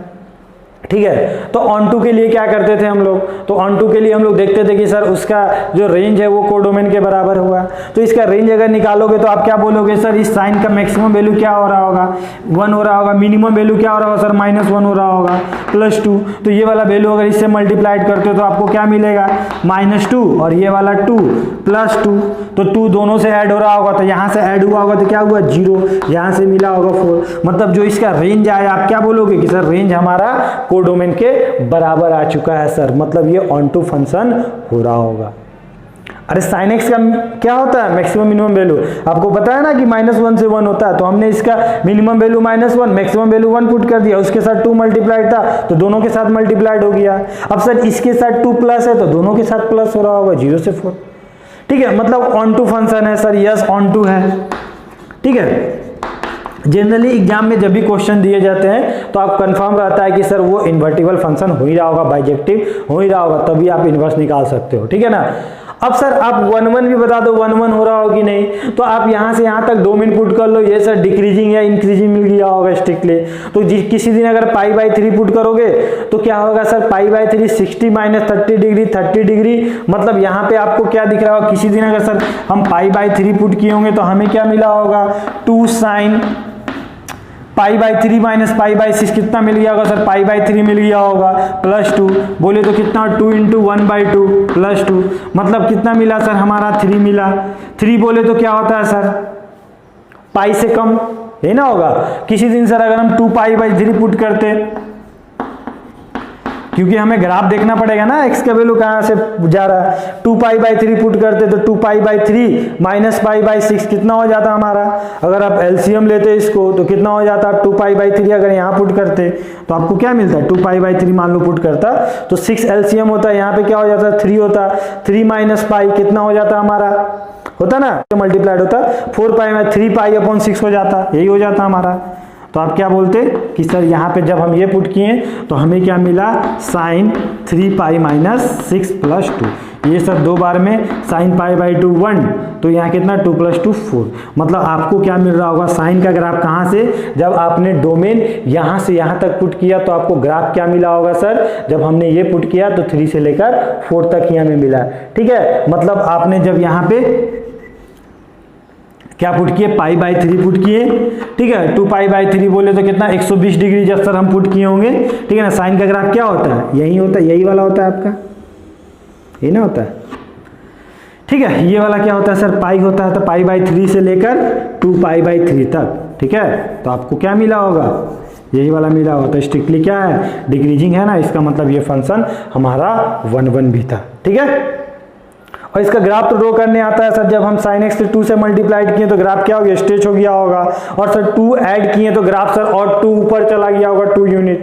ठीक है, तो ऑन टू के लिए क्या करते थे हम लोग? तो ऑन टू के लिए हम लोग देखते थे कि सर उसका जो रेंज है वो कोडोमेन के बराबर हुआ। तो इसका रेंज अगर निकालोगे तो आप क्या बोलोगे सर? इस साइन का मैक्सिमम वैल्यू क्या हो रहा होगा? 1 हो रहा होगा। मिनिमम वैल्यू क्या हो रहा होगा सर? -1 हो रहा होगा, +2। तो ये वाला वैल्यू अगर इससे मल्टीप्लाइड करते हो तो आपको क्या मिलेगा? -2, और ये वाला 2 +2, तो 2 दोनों से ऐड हो रहा होगा, तो यहाँ से ऐड हुआ होगा तो क्या हुआ? 0, यहाँ से मिला होगा 4। मतलब जो इसका रेंज आया, आप क्या बोलोगे कि सर रेंज हमारा कोडोमेन के बराबर आ चुका है सर, मतलब ये ऑन टू फंक्शन हो रहा होगा। अरे sin x का क्या होता है? Maximum minimum value. आपको पता है ना कि -1 से 1 होता है, तो हमने इसका minimum value -1, maximum value 1 put कर दिया, उसके साथ 2 मल्टीप्लाइड था तो दोनों के साथ मल्टीप्लाइड हो गया। अब सर इसके साथ 2 प्लस है तो दोनों के साथ प्लस हो रहा होगा, 0 से 4। ठीक है, मतलब ऑन टू फंक्शन है सर, यस ऑन टू है। ठीक है, जनरली एग्जाम में जब भी क्वेश्चन दिए जाते हैं तो आप कंफर्म रहता है कि सर वो इन्वर्टिबल फंक्शन हो ही रहा होगा, बाइजेक्टिव हो ही रहा होगा, तभी आप इन्वर्स निकाल सकते हो। ठीक है ना। अब सर आप 1 भी बता दो 1 हो रहा हो कि नहीं, तो आप यहाँ से यहाँ तक डोमेन पुट कर लो, ये सर डिक्रीजिंग या इंक्रीजिंग मिल गया होगा स्ट्रिक्टली। तो किसी दिन अगर π/3 पुट करोगे तो क्या होगा सर? π/3 60 - 30 डिग्री 30 डिग्री, मतलब यहाँ पे आपको क्या दिख रहा होगा? किसी दिन अगर सर हम π/3 पुट किए होंगे तो हमें क्या मिला होगा? 2 sin π/3 - π/6 कितना मिल गया होगा सर? π/3 मिल गया होगा, +2। बोले तो कितना? 2 × 1/2 +2, मतलब कितना मिला सर? हमारा 3 मिला। 3 बोले तो क्या होता है सर? पाई से कम है ना होगा। किसी दिन सर अगर हम 2π/3 पुट करते, क्योंकि हमें ग्राफ देखना पड़ेगा ना x का वैल्यू कहाँ से जा रहा है, 2π/3 पुट करते तो 2π/3 - π/6 कितना हो जाता हमारा? अगर आप एलसीएम लेते इसको तो कितना हो जाता? 2π/3 अगर यहाँ पुट करते तो आपको क्या मिलता है? 2π/3 मान लो पुट करता तो 6 एलसीएम होता है, यहाँ पे क्या हो जाता? 3 होता, 3 - π कितना हो जाता हमारा? होता ना, तो मल्टीप्लाइड होता 4π में 3π/6 हो जाता, यही हो जाता हमारा। तो आप क्या बोलते कि सर यहाँ पे जब हम ये पुट किए तो हमें क्या मिला? sin 3π - 6 + 2। ये सर 2 बार में sin π/2 1, तो यहाँ कितना? 2 + 2 4। मतलब आपको क्या मिल रहा होगा? साइन का ग्राफ कहाँ से? जब आपने डोमेन यहाँ से यहाँ तक पुट किया तो आपको ग्राफ क्या मिला होगा सर? जब हमने ये पुट किया तो 3 से लेकर 4 तक ही हमें मिला। ठीक है, मतलब आपने जब यहाँ पे क्या पुट किए? π/3 पुट किए। ठीक है, 2π/3 बोले तो कितना? 120 डिग्री जब सर हम पुट किए होंगे। ठीक है ना। साइन का ग्राफ क्या होता है? यही होता है, यही वाला होता है आपका, यही ना होता है। ठीक है, ये वाला क्या होता है सर? पाई होता है, तो π/3 से लेकर 2π/3 तक। ठीक है, तो आपको क्या मिला होगा? यही वाला मिला होगा। तो स्ट्रिक्टली क्या है? डिक्रीजिंग है ना, इसका मतलब ये फंक्शन हमारा 1 भी था। ठीक है, और इसका ग्राफ तो ड्रॉ करने आता है सर। जब हम sin x से 2 से मल्टीप्लाइड किए तो ग्राफ क्या हो गया? स्ट्रेच हो गया होगा, और सर 2 ऐड किए तो ग्राफ सर और 2 ऊपर चला गया होगा, 2 यूनिट।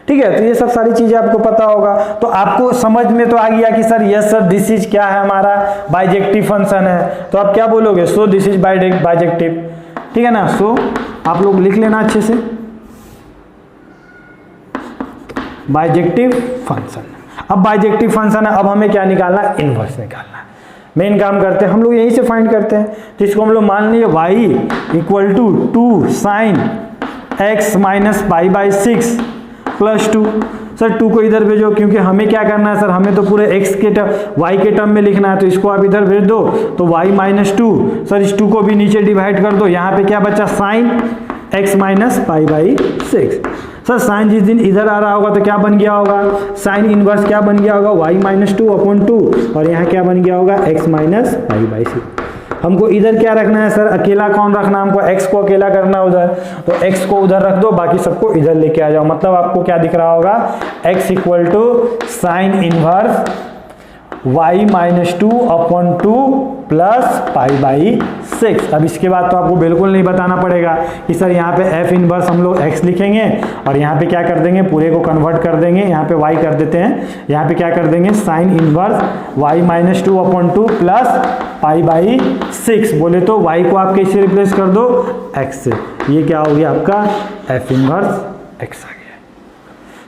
ठीक है, तो ये सब सारी चीजें आपको पता होगा। तो आपको समझ में तो आ गया कि sir yes sir this is क्या है? हमारा बाइजेक्टिव फंक्शन है। तो आप क्या बोलोगे? So this is bijective. ठीक है ना। सो आप लोग लिख लेना अच्छे से, बाइजेक्टिव फंक्शन। अब बाइजेक्टिव फंक्शन है, अब हमें क्या निकालना? इनवर्स निकालना। मेन काम करते हैं हम लोग यहीं से फाइंड करते हैं, जिसको हम लोग मान लिए y = 2 sin x - π/6 + 2। सर 2 को इधर भेजो, क्योंकि हमें क्या करना है सर? हमें तो पूरे x के y के टर्म में लिखना है, तो इसको आप इधर भेज दो तो y - 2। सर इस 2 को भी नीचे डिवाइड कर दो, यहाँ पे क्या बचा? sin x - π/6। सर साइन जिस दिन इधर आ रहा होगा तो क्या बन गया होगा? साइन इनवर्स क्या बन गया होगा? y - 2/2, और यहाँ क्या बन गया होगा? x - π/6। हमको इधर क्या रखना है सर, अकेला कौन रखना, हमको x को अकेला करना उधर, तो x को उधर रख दो, बाकी सबको इधर लेके आ जाओ। मतलब आपको क्या दिख रहा होगा, x equal to sine inverse y minus 2/2 plus π/6। अब इसके बाद तो आपको बिल्कुल नहीं बताना पड़ेगा कि सर यहाँ पे f इनवर्स हम लोग x लिखेंगे और यहाँ पे क्या कर देंगे, पूरे को कन्वर्ट कर देंगे, यहाँ पे y कर देते हैं, यहाँ पे क्या कर देंगे sine inverse y minus 2/2 plus π/6। बोले तो y को आप कैसे रिप्लेस कर दो, x से। ये क्या हो गया आपका f इनवर्स x आ गया।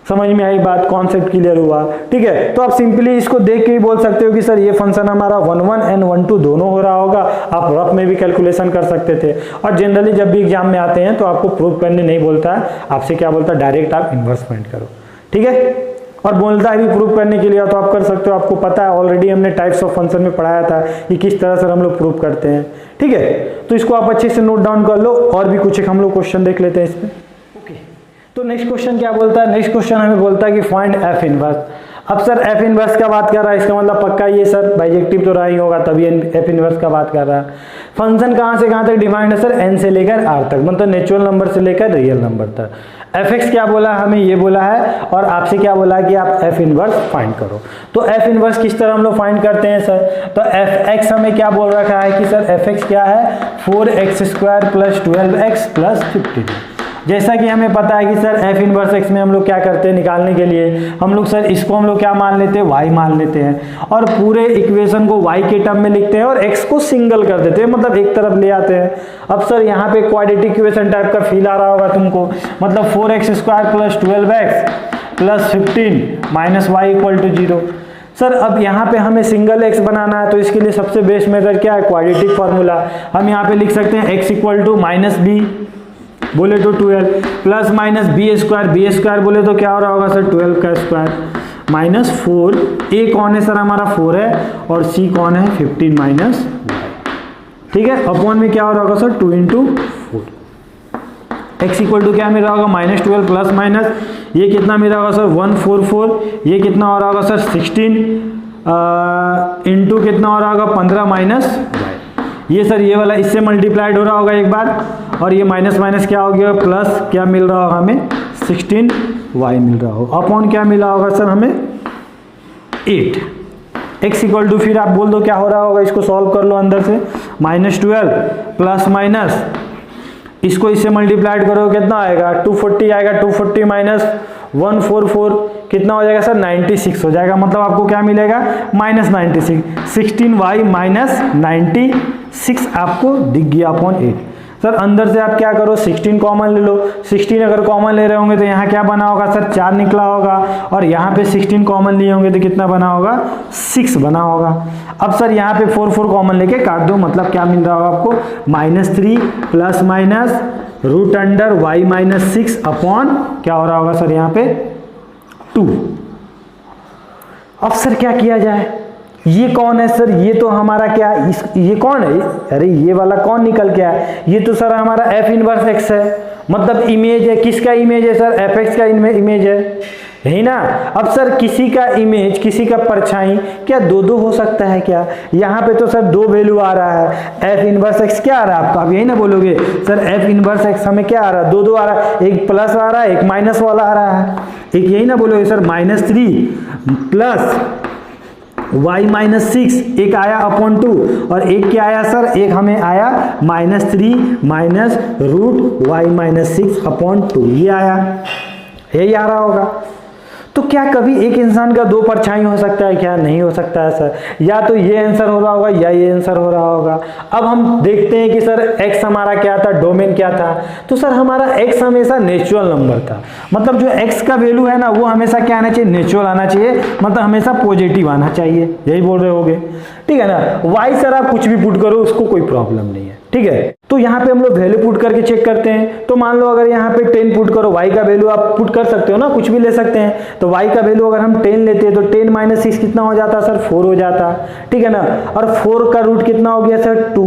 समझ में आई बात, कॉन्सेप्ट क्लियर हुआ, ठीक है। तो आप सिंपली इसको देख के ही बोल सकते हो कि सर ये फंक्शन हमारा 1 एंड 1 दोनों हो रहा होगा। आप रफ में भी कैलकुलेशन कर सकते थे, और जनरली जब भी एग्जाम में आते हैं तो आपको प्रूव करने नहीं बोलता है, आपसे क्या बोलता है, डायरेक्ट आप इन्वर्स फाइंड करो, ठीक है। और बोलता है भी प्रूव करने के लिए तो आप कर सकते हो, आपको पता है ऑलरेडी हमने टाइप्स ऑफ फंक्शन में पढ़ाया था कि किस तरह से हम लोग प्रूव करते हैं, ठीक है। तो इसको आप अच्छे से नोट डाउन कर लो, और भी कुछ एक हम लोग क्वेश्चन देख लेते हैं इसमें। तो नेक्स्ट क्वेश्चन क्या बोलता है, नेक्स्ट क्वेश्चन हमें बोलता है कि फाइंड एफ इनवर्स। अब सर एफ इनवर्स का बात कर रहा है, इसका मतलब पक्का ये सर बाइजेक्टिव तो रहा ही होगा, तभी एफ इनवर्स का बात कर रहा है। फंक्शन कहाँ से कहाँ तक डिफाइंड है सर, एन से लेकर आर तक, मतलब नेचुरल नंबर से लेकर रियल नंबर तक। एफ एक्स क्या बोला हमें, ये बोला है, और आपसे क्या बोला है कि आप एफ इनवर्स फाइंड करो। तो एफ इनवर्स किस तरह हम लोग फाइंड करते हैं सर, तो एफ एक्स हमें क्या बोल रखा है कि सर एफ एक्स क्या है, 4x² + 12x + 15। जैसा कि हमें पता है कि सर एफ इनवर्स एक्स में हम लोग क्या करते हैं, निकालने के लिए हम लोग सर इसको हम लोग क्या मान लेते हैं, y मान लेते हैं, और पूरे इक्वेशन को y के टर्म में लिखते हैं और x को सिंगल कर देते हैं, मतलब एक तरफ ले आते हैं। अब सर यहाँ पे क्वाड्रेटिक इक्वेशन टाइप का फील आ रहा होगा तुमको, मतलब 4x² + 12x + 15 - y = 0। सर अब यहाँ पे हमें सिंगल x बनाना है, तो इसके लिए सबसे बेस्ट मेथड क्या है, क्वाड्रेटिक फार्मूला। हम यहाँ पे लिख सकते हैं x = -b बोले तो 12 ± b² बोले तो क्या हो रहा होगा सर, 12 का स्क्वायर -4। a कौन है सर, हमारा 4 है, और c कौन है, 15 - y, ठीक है। अपॉन में क्या हो रहा होगा सर, 2 × 4। x इक्वल टू क्या मिल रहा होगा, -12 प्लस माइनस ये कितना मिल रहा होगा सर, 144। ये कितना हो रहा होगा सर, 16 इंटू कितना हो रहा होगा, 15 - y। ये सर ये वाला इससे मल्टीप्लाइड हो रहा होगा एक बार, और ये माइनस माइनस क्या हो गया, प्लस क्या मिल रहा होगा हमें, 16y मिल रहा होगा। अपॉन क्या मिला होगा सर हमें, 8। x इक्वल टू फिर आप बोल दो क्या हो रहा होगा, इसको सॉल्व कर लो अंदर से, -12 प्लस माइनस इसको इससे मल्टीप्लाइड करो कितना आएगा, 240 आएगा, 240 - 144 कितना हो जाएगा सर, 96 हो जाएगा। मतलब आपको क्या मिलेगा, -96, 16y - 96 आपको दिख गया अपॉन 8। सर अंदर से आप क्या करो, 16 कॉमन ले लो। 16 अगर कॉमन ले रहे होंगे तो यहाँ क्या बना होगा सर, 4 निकला होगा, और यहाँ पे 16 कॉमन लिए होंगे तो कितना बना होगा, 6 बना होगा। अब सर यहाँ पे 4 कॉमन लेके काट दो, मतलब क्या मिल रहा होगा आपको, -3 प्लस माइनस √y - 6 अपॉन क्या हो रहा होगा सर यहाँ पे 2। अब सर क्या किया जाए, ये कौन है सर, ये तो हमारा क्या ये कौन है, अरे ये वाला कौन निकल के आया, ये तो सर हमारा एफ इनवर्स एक्स है, मतलब इमेज है, किसका इमेज है सर, एफ एक्स का इमेज है ना। अब सर किसी का इमेज, किसी का परछाई क्या दो हो सकता है क्या, यहाँ पे तो सर 2 वैल्यू आ रहा है, एफ इनवर्स एक्स क्या आ रहा है आपका, आप यही ना बोलोगे सर एफ इनवर्स एक्स हमें क्या आ रहा है, 2 आ रहा है, एक प्लस आ रहा है, एक माइनस वाला आ रहा है, एक यही ना बोलोगे सर -3 प्लस y - 6 एक आया अपॉन 2, और एक क्या आया सर, एक हमें आया -3 माइनस √y - 6 अपॉन 2, ये आया, यही आ रहा होगा। तो क्या कभी एक इंसान का 2 परछाई हो सकता है क्या, नहीं हो सकता है सर, या तो ये आंसर हो रहा होगा या ये आंसर हो रहा होगा। अब हम देखते हैं कि सर x हमारा क्या था, डोमेन क्या था, तो सर हमारा x हमेशा नेचुरल नंबर था, मतलब जो x का वैल्यू है ना वो हमेशा क्या आना चाहिए, नेचुरल आना चाहिए, मतलब हमेशा पॉजिटिव आना चाहिए, यही बोल रहे होगे, ठीक है ना। y सर आप कुछ भी पुट करो, उसको कोई प्रॉब्लम नहीं है, ठीक है। तो यहाँ पे हम लोग वैल्यू पुट करके चेक करते हैं, तो मान लो अगर यहाँ पे 10 पुट करो, y का वैल्यू आप पुट कर सकते हो ना, कुछ भी ले सकते हैं, तो y का वैल्यू अगर हम 10 लेते हैं तो 10 - 6 कितना हो जाता सर, 4 हो जाता, ठीक है ना। और 4 का रूट कितना हो गया सर, 2,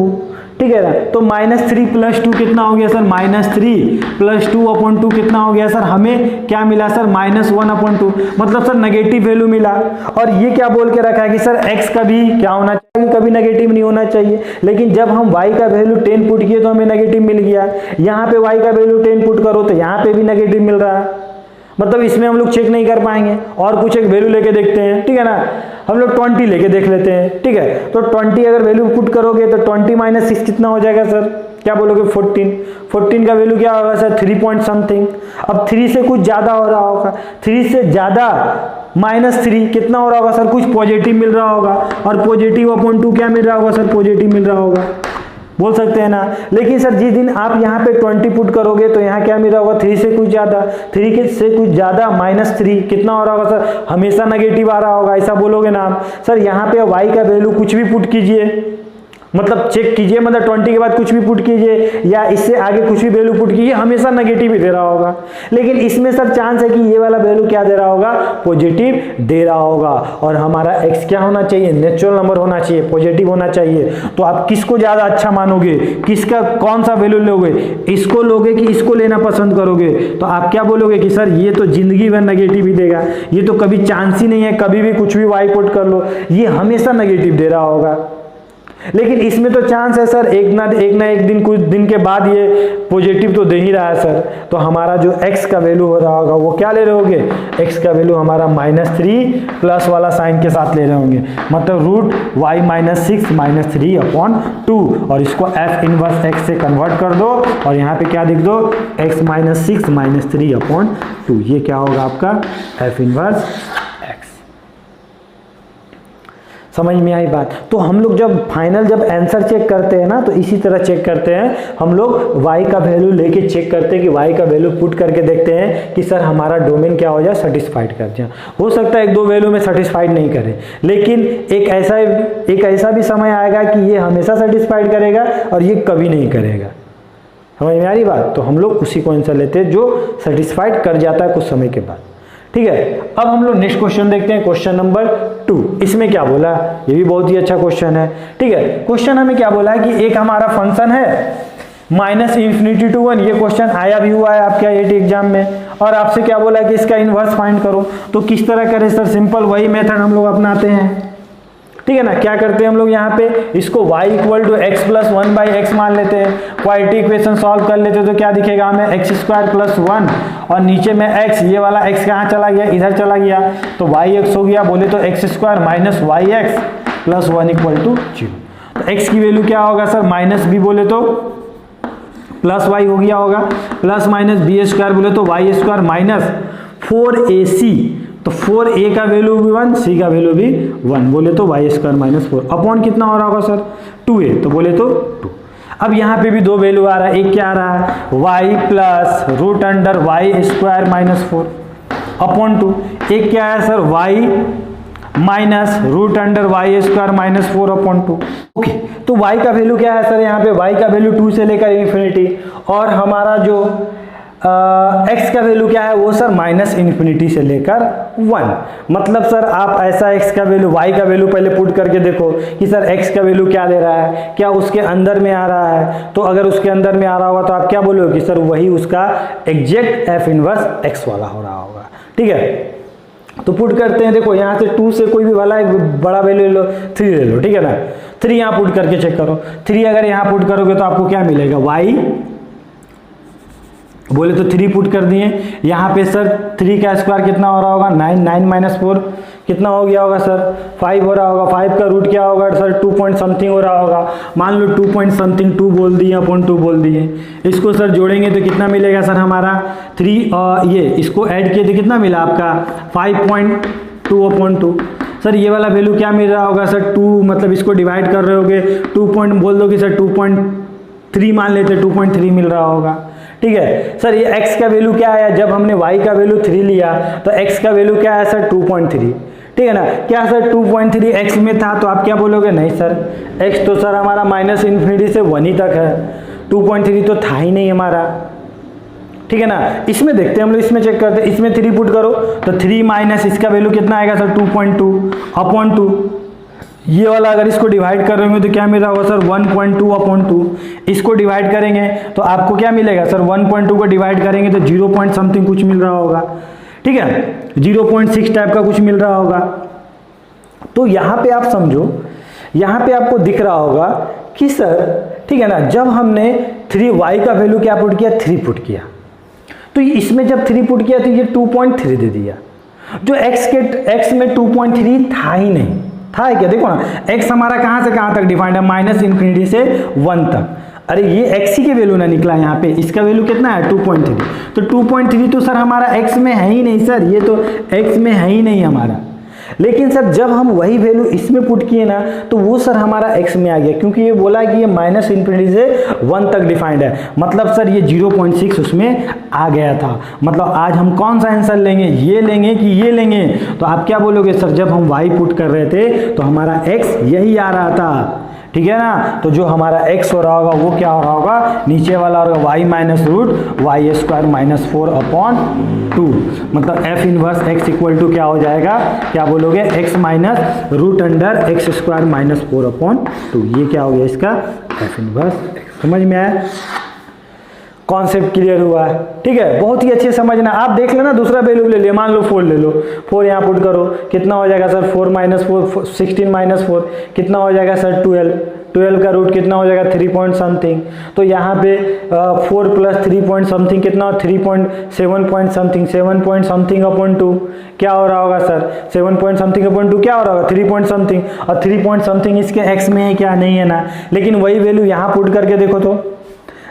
ठीक है ना। तो -3 + 2 कितना हो गया सर, -3 + 2/2 कितना हो गया सर, हमें क्या मिला सर, -1/2, मतलब सर नेगेटिव वैल्यू मिला। और ये क्या बोल के रखा है कि सर x कभी क्या होना चाहिए, कभी नेगेटिव नहीं होना चाहिए। लेकिन जब हम y का वैल्यू 10 पुट किए तो हमें नेगेटिव मिल गया। यहाँ पे y का वैल्यू 10 पुट करो तो यहाँ पे भी नेगेटिव मिल रहा है, मतलब इसमें हम लोग चेक नहीं कर पाएंगे। और कुछ एक वैल्यू लेके देखते हैं, ठीक है ना, हम लोग 20 लेके देख लेते हैं, ठीक है। तो 20 अगर वैल्यू पुट करोगे तो 20 - 6 कितना हो जाएगा सर, क्या बोलोगे, 14 का वैल्यू क्या होगा सर, 3 पॉइंट समथिंग। अब 3 से कुछ ज्यादा हो रहा होगा, 3 से ज्यादा -3 कितना हो रहा होगा सर, कुछ पॉजिटिव मिल रहा होगा। और पॉजिटिव/2 क्या मिल रहा होगा सर, पॉजिटिव मिल रहा होगा, बोल सकते हैं ना। लेकिन सर जिस दिन आप यहाँ पे 20 पुट करोगे तो यहाँ क्या मिल रहा होगा, 3 से कुछ ज्यादा, 3 से कुछ ज्यादा -3 कितना हो रहा होगा सर, हमेशा नेगेटिव आ रहा होगा, ऐसा बोलोगे ना आप। सर यहाँ पे y का वैल्यू कुछ भी पुट कीजिए, मतलब चेक कीजिए, मतलब 20 के बाद कुछ भी पुट कीजिए या इससे आगे कुछ भी वैल्यू पुट कीजिए, हमेशा नेगेटिव ही दे रहा होगा। लेकिन इसमें सर चांस है कि ये वाला वैल्यू क्या दे रहा होगा, पॉजिटिव दे रहा होगा। और हमारा x क्या होना चाहिए, नेचुरल नंबर होना चाहिए, पॉजिटिव होना चाहिए। तो आप किसको ज्यादा अच्छा मानोगे, किसका कौन सा वैल्यू लोगे, इसको लोगे कि इसको लेना पसंद करोगे। तो आप क्या बोलोगे कि सर ये तो जिंदगी भर नेगेटिव ही देगा, ये तो कभी चांस ही नहीं है, कभी भी कुछ भी y पुट कर लो, ये हमेशा नेगेटिव दे रहा होगा। लेकिन इसमें तो चांस है सर एक ना एक दिन, कुछ दिन के बाद ये पॉजिटिव तो दे ही रहा है सर। तो हमारा जो x का वैल्यू हो रहा होगा वो क्या ले रहे होंगे, x का वैल्यू हमारा -3 प्लस वाला साइन के साथ ले रहे होंगे, मतलब √y - 6 - 3/2। और इसको f इनवर्स x से कन्वर्ट कर दो और यहाँ पे क्या लिख दो, x - 6 - 3/2। ये क्या होगा आपका f इनवर्स x। समझ में आई बात। तो हम लोग जब आंसर चेक करते हैं ना, तो इसी तरह चेक करते हैं, हम लोग y का वैल्यू लेके चेक करते हैं कि y का वैल्यू पुट करके देखते हैं कि सर हमारा डोमेन क्या हो जाए, सेटिस्फाइड कर जाए। हो सकता है 1-2 वैल्यू में सेटिस्फाइड नहीं करे, लेकिन एक ऐसा भी समय आएगा कि ये हमेशा सेटिस्फाइड करेगा और ये कभी नहीं करेगा। समझ में आ रही बात। तो हम लोग उसी को आंसर लेते हैं जो सेटिस्फाइड कर जाता है कुछ समय के बाद, ठीक है। अब हम लोग नेक्स्ट क्वेश्चन देखते हैं, क्वेश्चन नंबर 2। इसमें क्या बोला, ये भी बहुत ही अच्छा क्वेश्चन है, ठीक है। क्वेश्चन हमें क्या बोला है कि एक हमारा फंक्शन है -∞ to 1। ये क्वेश्चन आया भी हुआ है आपके IIT एग्जाम में, और आपसे क्या बोला है कि इसका इनवर्स फाइंड करो। तो किस तरह करें सर, सिंपल वही मेथड हम लोग अपनाते हैं, ठीक है ना। क्या करते हैं हम लोग यहाँ पे, इसको y = x + 1/x मान लेते हैं, क्वाड्रेटिक इक्वेशन सॉल्व कर लेते हैं। तो क्या दिखेगा हमें, x² + 1 और नीचे में x, ये वाला x कहाँ चला गया, इधर चला गया, तो yx हो गया, बोले तो x² - yx + 1 = 0। तो x की वैल्यू क्या होगा सर, -b बोले तो +y हो गया होगा, ± b² बोले तो y² - 4ac। तो 4a का वैल्यू भी 1, c का वैल्यू भी 1, बोले तो y² - 4 अपॉन कितना हो रहा होगा सर, 2a, तो बोले तो 2। अब यहाँ पे भी 2 वैल्यू आ रहा है, एक क्या आ रहा है, y + √y² - 4 अपॉन 2, एक क्या है sir, y -√y² - 4 upon 2। Okay, तो y का वैल्यू क्या है सर, यहाँ पे y का वैल्यू 2 से लेकर इन्फिनिटी, और हमारा जो x का वैल्यू क्या है वो सर -∞ से लेकर 1। मतलब सर आप ऐसा x का वैल्यू, y का वैल्यू पहले पुट करके देखो कि सर x का वैल्यू क्या दे रहा है, क्या उसके अंदर में आ रहा है। तो अगर उसके अंदर में आ रहा होगा तो आप क्या बोलोगे कि सर वही उसका एग्जैक्ट f इनवर्स x वाला हो रहा होगा, ठीक है। तो पुट करते हैं, देखो यहाँ से 2 से कोई भी वाला एक बड़ा वैल्यू ले लो, 3 ले लो, ठीक है ना। 3 यहाँ पुट करके चेक करो, 3 अगर यहाँ पुट करोगे तो आपको क्या मिलेगा, y बोले तो 3 पुट कर दिए, यहाँ पे सर 3 का स्क्वायर कितना हो रहा होगा, 9 - 4 कितना हो गया होगा सर, 5 हो रहा होगा। 5 का रूट क्या होगा सर, 2 पॉइंट समथिंग हो रहा होगा, मान लो 2 पॉइंट समथिंग 2 बोल दिए अपॉन 2 बोल दिए। इसको सर जोड़ेंगे तो कितना मिलेगा सर हमारा 3, और ये इसको ऐड किए तो कितना मिला आपका 5.2 अपॉन 2। सर ये वाला वैल्यू क्या मिल रहा होगा सर, 2, मतलब इसको डिवाइड कर रहे होगे 2 पॉइंट बोल दो कि सर 2.3 मान लेते, 2.3 मिल रहा होगा, ठीक है। सर ये x का वैल्यू क्या है, जब हमने y का वैल्यू 3 लिया तो x का वैल्यू क्या है सर 2.3, ठीक है ना। क्या सर 2.3 x में था, तो आप क्या बोलोगे, नहीं सर x तो सर हमारा -∞ से 1 ही तक है, 2.3 तो था ही नहीं हमारा, ठीक है ना। इसमें देखते हैं हम लोग, इसमें चेक करते हैं, इसमें 3 पुट करो तो 3 माइनस इसका वैल्यू कितना आएगा सर 2.2 अपॉन 2, ये वाला अगर इसको डिवाइड कर रहे होंगे तो क्या मिल रहा होगा सर 1.2/2। इसको डिवाइड करेंगे तो आपको क्या मिलेगा सर 1.2 को डिवाइड करेंगे तो 0 पॉइंट समथिंग कुछ मिल रहा होगा, ठीक है, 0.6 टाइप का कुछ मिल रहा होगा। तो यहाँ पे आप समझो, यहाँ पे आपको दिख रहा होगा कि सर ठीक है ना, जब हमने 3y का वैल्यू क्या पुट किया, 3 पुट किया, तो इसमें जब 3 पुट किया तो ये 2.3 दे दिया। जो x में 2.3 था ही नहीं, था क्या, देखो ना x हमारा कहाँ से कहाँ तक डिफाइंड है, -∞ से 1 तक। अरे ये x ही के वैल्यू ना निकला यहाँ पे, इसका वैल्यू कितना है 2.3। तो 2.3 तो सर हमारा x में है ही नहीं सर, ये तो x में है ही नहीं हमारा। लेकिन सर जब हम वही वैल्यू इसमें पुट किए ना तो वो सर हमारा x में आ गया, क्योंकि ये बोला कि ये -∞ से 1 तक डिफाइंड है, मतलब सर ये 0.6 उसमें आ गया था। मतलब आज हम कौन सा आंसर लेंगे, ये लेंगे कि ये लेंगे? तो आप क्या बोलोगे सर, जब हम y पुट कर रहे थे तो हमारा x यही आ रहा था, ठीक है ना। तो जो हमारा x हो रहा होगा वो क्या हो रहा होगा, नीचे वाला होगा y -√y² -4/2, मतलब f inverse x equal to क्या हो जाएगा, क्या बोलोगे, x -√x² -4/2। ये क्या हो गया इसका f इनवर्स x। समझ में आया, कॉन्सेप्ट क्लियर हुआ है, ठीक है, बहुत ही अच्छे समझना। आप देख लेना, दूसरा वैल्यू ले लिया, मान लो 4 ले लो, 4 यहाँ पुट करो, कितना हो जाएगा सर 4 - 4 16 - 4 कितना हो जाएगा सर 12 का रूट कितना हो जाएगा 3 पॉइंट समथिंग। तो यहाँ पे 4 + 3 पॉइंट समथिंग कितना, 7 point something, 7 point something upon 2 क्या हो रहा होगा सर, 7 पॉइंट समथिंग अपॉन 2 क्या हो रहा होगा 3 पॉइंट समथिंग। और 3 पॉइंट समथिंग इसके x में है क्या, नहीं है ना। लेकिन वही वैल्यू यहाँ पुट करके देखो, तो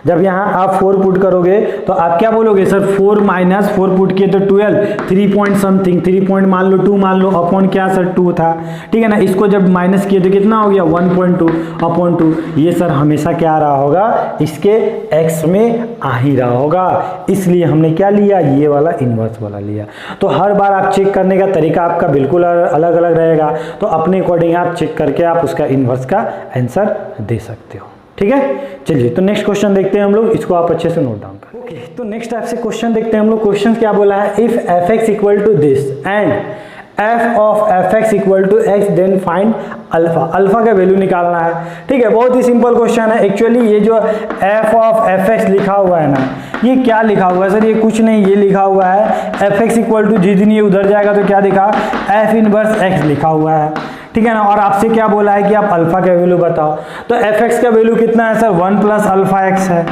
जब यहाँ आप 4 पुट करोगे तो आप क्या बोलोगे सर, 4 - 4 पुट किए तो 12, 3 पॉइंट समथिंग, 3 पॉइंट मान लो 2 मान लो अपॉन क्या सर 2 था, ठीक है ना। इसको जब माइनस किए तो कितना हो गया 1.2/2। ये सर हमेशा क्या आ रहा होगा, इसके x में आ ही रहा होगा, इसलिए हमने क्या लिया, ये वाला इन्वर्स वाला लिया। तो हर बार आप चेक करने का तरीका आपका बिल्कुल अलग अलग रहेगा, तो अपने अकॉर्डिंग आप चेक करके आप उसका इन्वर्स का आंसर दे सकते हो, ठीक है। चलिए तो नेक्स्ट क्वेश्चन देखते हैं हम लोग, इसको आप अच्छे से नोट डाउन करें। ओके, तो नेक्स्ट टाइप से क्वेश्चन देखते हैं हम लोग। क्वेश्चन क्या बोला है, if f(x) equal to this and f of f(x) equal to x then find alpha. Alpha का वैल्यू निकालना है, ठीक है, बहुत ही सिंपल क्वेश्चन है। एक्चुअली ये जो f ऑफ f(x) लिखा हुआ है ना, ये क्या लिखा हुआ है सर, ये कुछ नहीं, ये लिखा हुआ है f(x) इक्वल टू, जिस दिन ये उधर जाएगा तो क्या दिखा, f इनवर्स x लिखा हुआ है, ठीक है ना। और आपसे क्या बोला है कि आप अल्फा का वैल्यू बताओ, तो f(x) का वैल्यू कितना है सर 1 + α(x) है।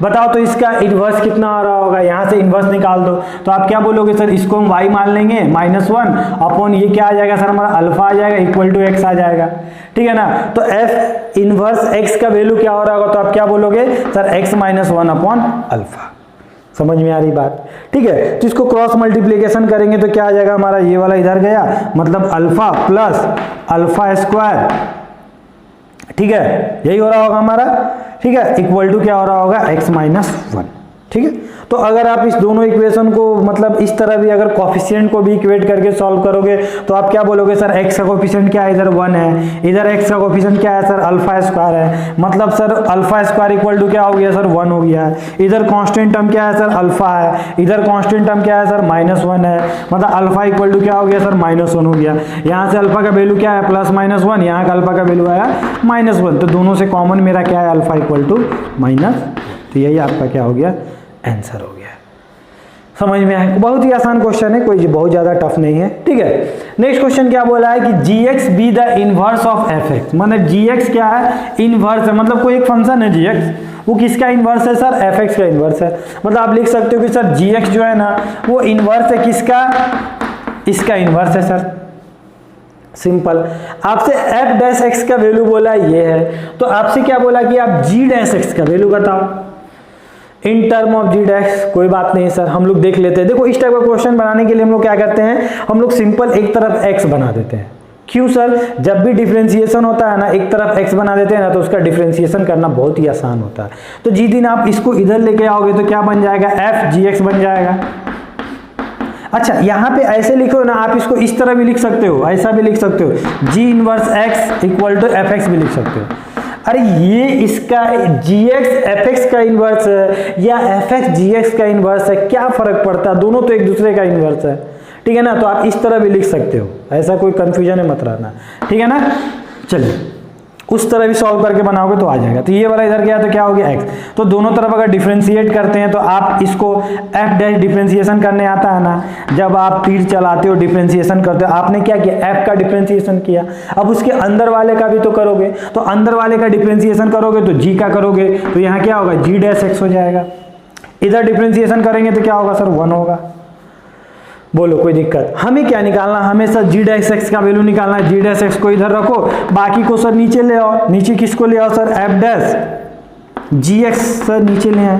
बताओ तो इसका इन्वर्स कितना आ रहा होगा, यहाँ से इन्वर्स निकाल दो। तो आप क्या बोलोगे सर, इसको हम y मान लेंगे -1 अपॉन ये क्या आ जाएगा सर हमारा अल्फा आ जाएगा इक्वल टू x आ जाएगा, ठीक है ना। तो f इनवर्स x का वैल्यू क्या हो रहा होगा, तो आप क्या बोलोगे सर x - 1/α। समझ में आ रही बात, ठीक है। तो इसको क्रॉस मल्टीप्लिकेशन करेंगे तो क्या आ जाएगा हमारा, ये वाला इधर गया, मतलब अल्फा प्लस α², ठीक है, यही हो रहा होगा हमारा, ठीक है, इक्वल टू क्या हो रहा होगा x - 1, ठीक है। तो अगर आप इस दोनों इक्वेशन को मतलब इस तरह भी अगर कोफिशिएंट को भी इक्वेट करके सॉल्व करोगे तो आप क्या बोलोगे सर, x का कोफिशिएंट क्या है, इधर 1 है, इधर x का कोफिशिएंट क्या है सर α² है, मतलब सर α² इक्वल टू क्या हो गया सर 1 हो गया है। इधर कांस्टेंट टर्म क्या है सर अल्फा है, इधर कांस्टेंट टर्म क्या है सर -1 है, मतलब अल्फा इक्वल टू क्या हो गया सर -1 हो गया। यहाँ से अल्फा का वैल्यू क्या है +-1, यहाँ का अल्फा का वैल्यू आया -1, तो दोनों से कॉमन मेरा क्या है अल्फा इक्वल टू -, तो यही आपका क्या हो गया आंसर हो गया। समझ में आया, बहुत ही आसान क्वेश्चन है, कोई बहुत ज्यादा टफ नहीं है, ठीक है। नेक्स्ट क्वेश्चन क्या बोला है कि gx be the inverse of fx, मतलब gx क्या है, इनवर्स है, मतलब कोई एक फंक्शन है gx, वो किसका इनवर्स है सर, fx का इनवर्स है। मतलब आप लिख सकते हो कि सर gx जो है ना वो इनवर्स है किसका, इसका इनवर्स है सर, सिंपल। आपसे f'(x) का वैल्यू बोला ये है, तो आपसे क्या बोला कि आप g'(x) का वैल्यू बताओ इन टर्म ऑफ g', कोई बात नहीं सर, हम लोग देख लेते हैं। देखो इस टाइप का क्वेश्चन बनाने के लिए हम लोग क्या करते हैं, हम लोग सिंपल एक तरफ x बना देते हैं। क्यों सर, जब भी डिफरेंशिएशन होता है ना, एक तरफ x बना देते हैं ना, तो उसका डिफरेंशिएशन करना बहुत ही आसान होता है। तो जिस दिन आप इसको इधर लेके आओगे तो क्या बन जाएगा, f(g') बन जाएगा। अच्छा यहाँ पे ऐसे लिखो ना, आप इसको इस तरह भी लिख सकते हो, ऐसा भी लिख सकते हो, g inverse x equal to fx भी लिख सकते हो। अरे ये इसका gx fx का इन्वर्स है या fx gx का इन्वर्स है, क्या फर्क पड़ता है, दोनों तो एक दूसरे का इन्वर्स है, ठीक है ना। तो आप इस तरह भी लिख सकते हो, ऐसा कोई कंफ्यूजन है मत रहना, ठीक है ना। चलिए उस तरह भी सॉल्व करके बनाओगे तो आ जाएगा। तो ये वाला इधर गया तो क्या हो गया x। तो दोनों तरफ अगर डिफरेंशिएट करते हैं तो आप इसको f डैश डिफरेंशिएशन करने आता है ना, जब आप तीर चलाते हो डिफरेंशिएशन करते हो, आपने क्या किया f का डिफरेंशिएशन किया, अब उसके अंदर वाले का भी तो करोगे, तो अंदर वाले का डिफरेंशिएशन करोगे तो g का करोगे तो यहाँ क्या होगा g डैश x हो जाएगा। इधर डिफरेंशिएशन करेंगे तो क्या होगा सर 1 होगा। बोलो कोई दिक्कत। हमें क्या निकालना, हमें सर जी डैश एक्स का वैल्यू निकालना है। जी डैश एक्स को इधर रखो, बाकी को सर नीचे ले आओ। नीचे किसको ले आओ सर, एफ डैश जी एक्स सर नीचे ले आए।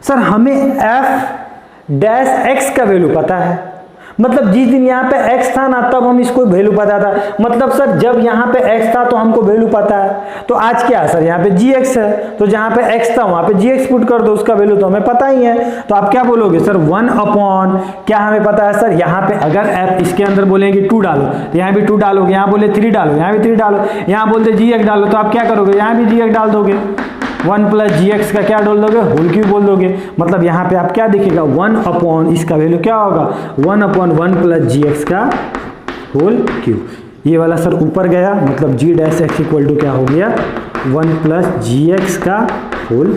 सर हमें एफ डैश एक्स का वैल्यू पता है, मतलब जिस दिन यहाँ पे x था ना तब हम इसको वैल्यू पता था, मतलब सर जब यहाँ पे x था तो हमको वैल्यू पता है। तो आज क्या है सर, यहाँ पे gx है, तो जहाँ पे x था वहाँ पे gx पुट कर दो, उसका वैल्यू तो हमें पता ही है। तो आप क्या बोलोगे सर 1 अपॉन क्या हमें पता है सर, यहाँ पे अगर f इसके अंदर बोलेंगे 2 डालो तो यहाँ भी 2 डालोगे, यहाँ बोले 3 डालो यहाँ भी 3 डालो, यहाँ बोलते gx डालो तो आप क्या करोगे, यहाँ भी gx डाल दोगे। 1 प्लस जी एक्स का क्या बोल दोगे, होल क्यूब बोल दोगे। मतलब यहाँ पे आप क्या दिखेगा 1 अपॉन इसका वैल्यू क्या होगा 1 अपॉन 1 प्लस जी एक्स का होल क्यूब। ये वाला सर ऊपर गया, मतलब जी डैश एक्स इक्वल टू क्या हो गया 1 प्लस जी एक्स का होल।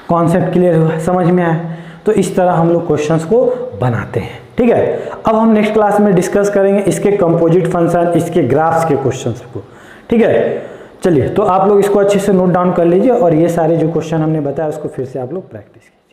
कॉन्सेप्ट क्लियर हुआ, समझ में आया। तो इस तरह हम लोग क्वेश्चंस को बनाते हैं। ठीक है, अब हम नेक्स्ट क्लास में डिस्कस करेंगे इसके कंपोजिट फंक्शन, इसके ग्राफ्स के क्वेश्चंस को। ठीक है, चलिए तो आप लोग इसको अच्छे से नोट डाउन कर लीजिए और ये सारे जो क्वेश्चन हमने बताया उसको फिर से आप लोग प्रैक्टिस कीजिए।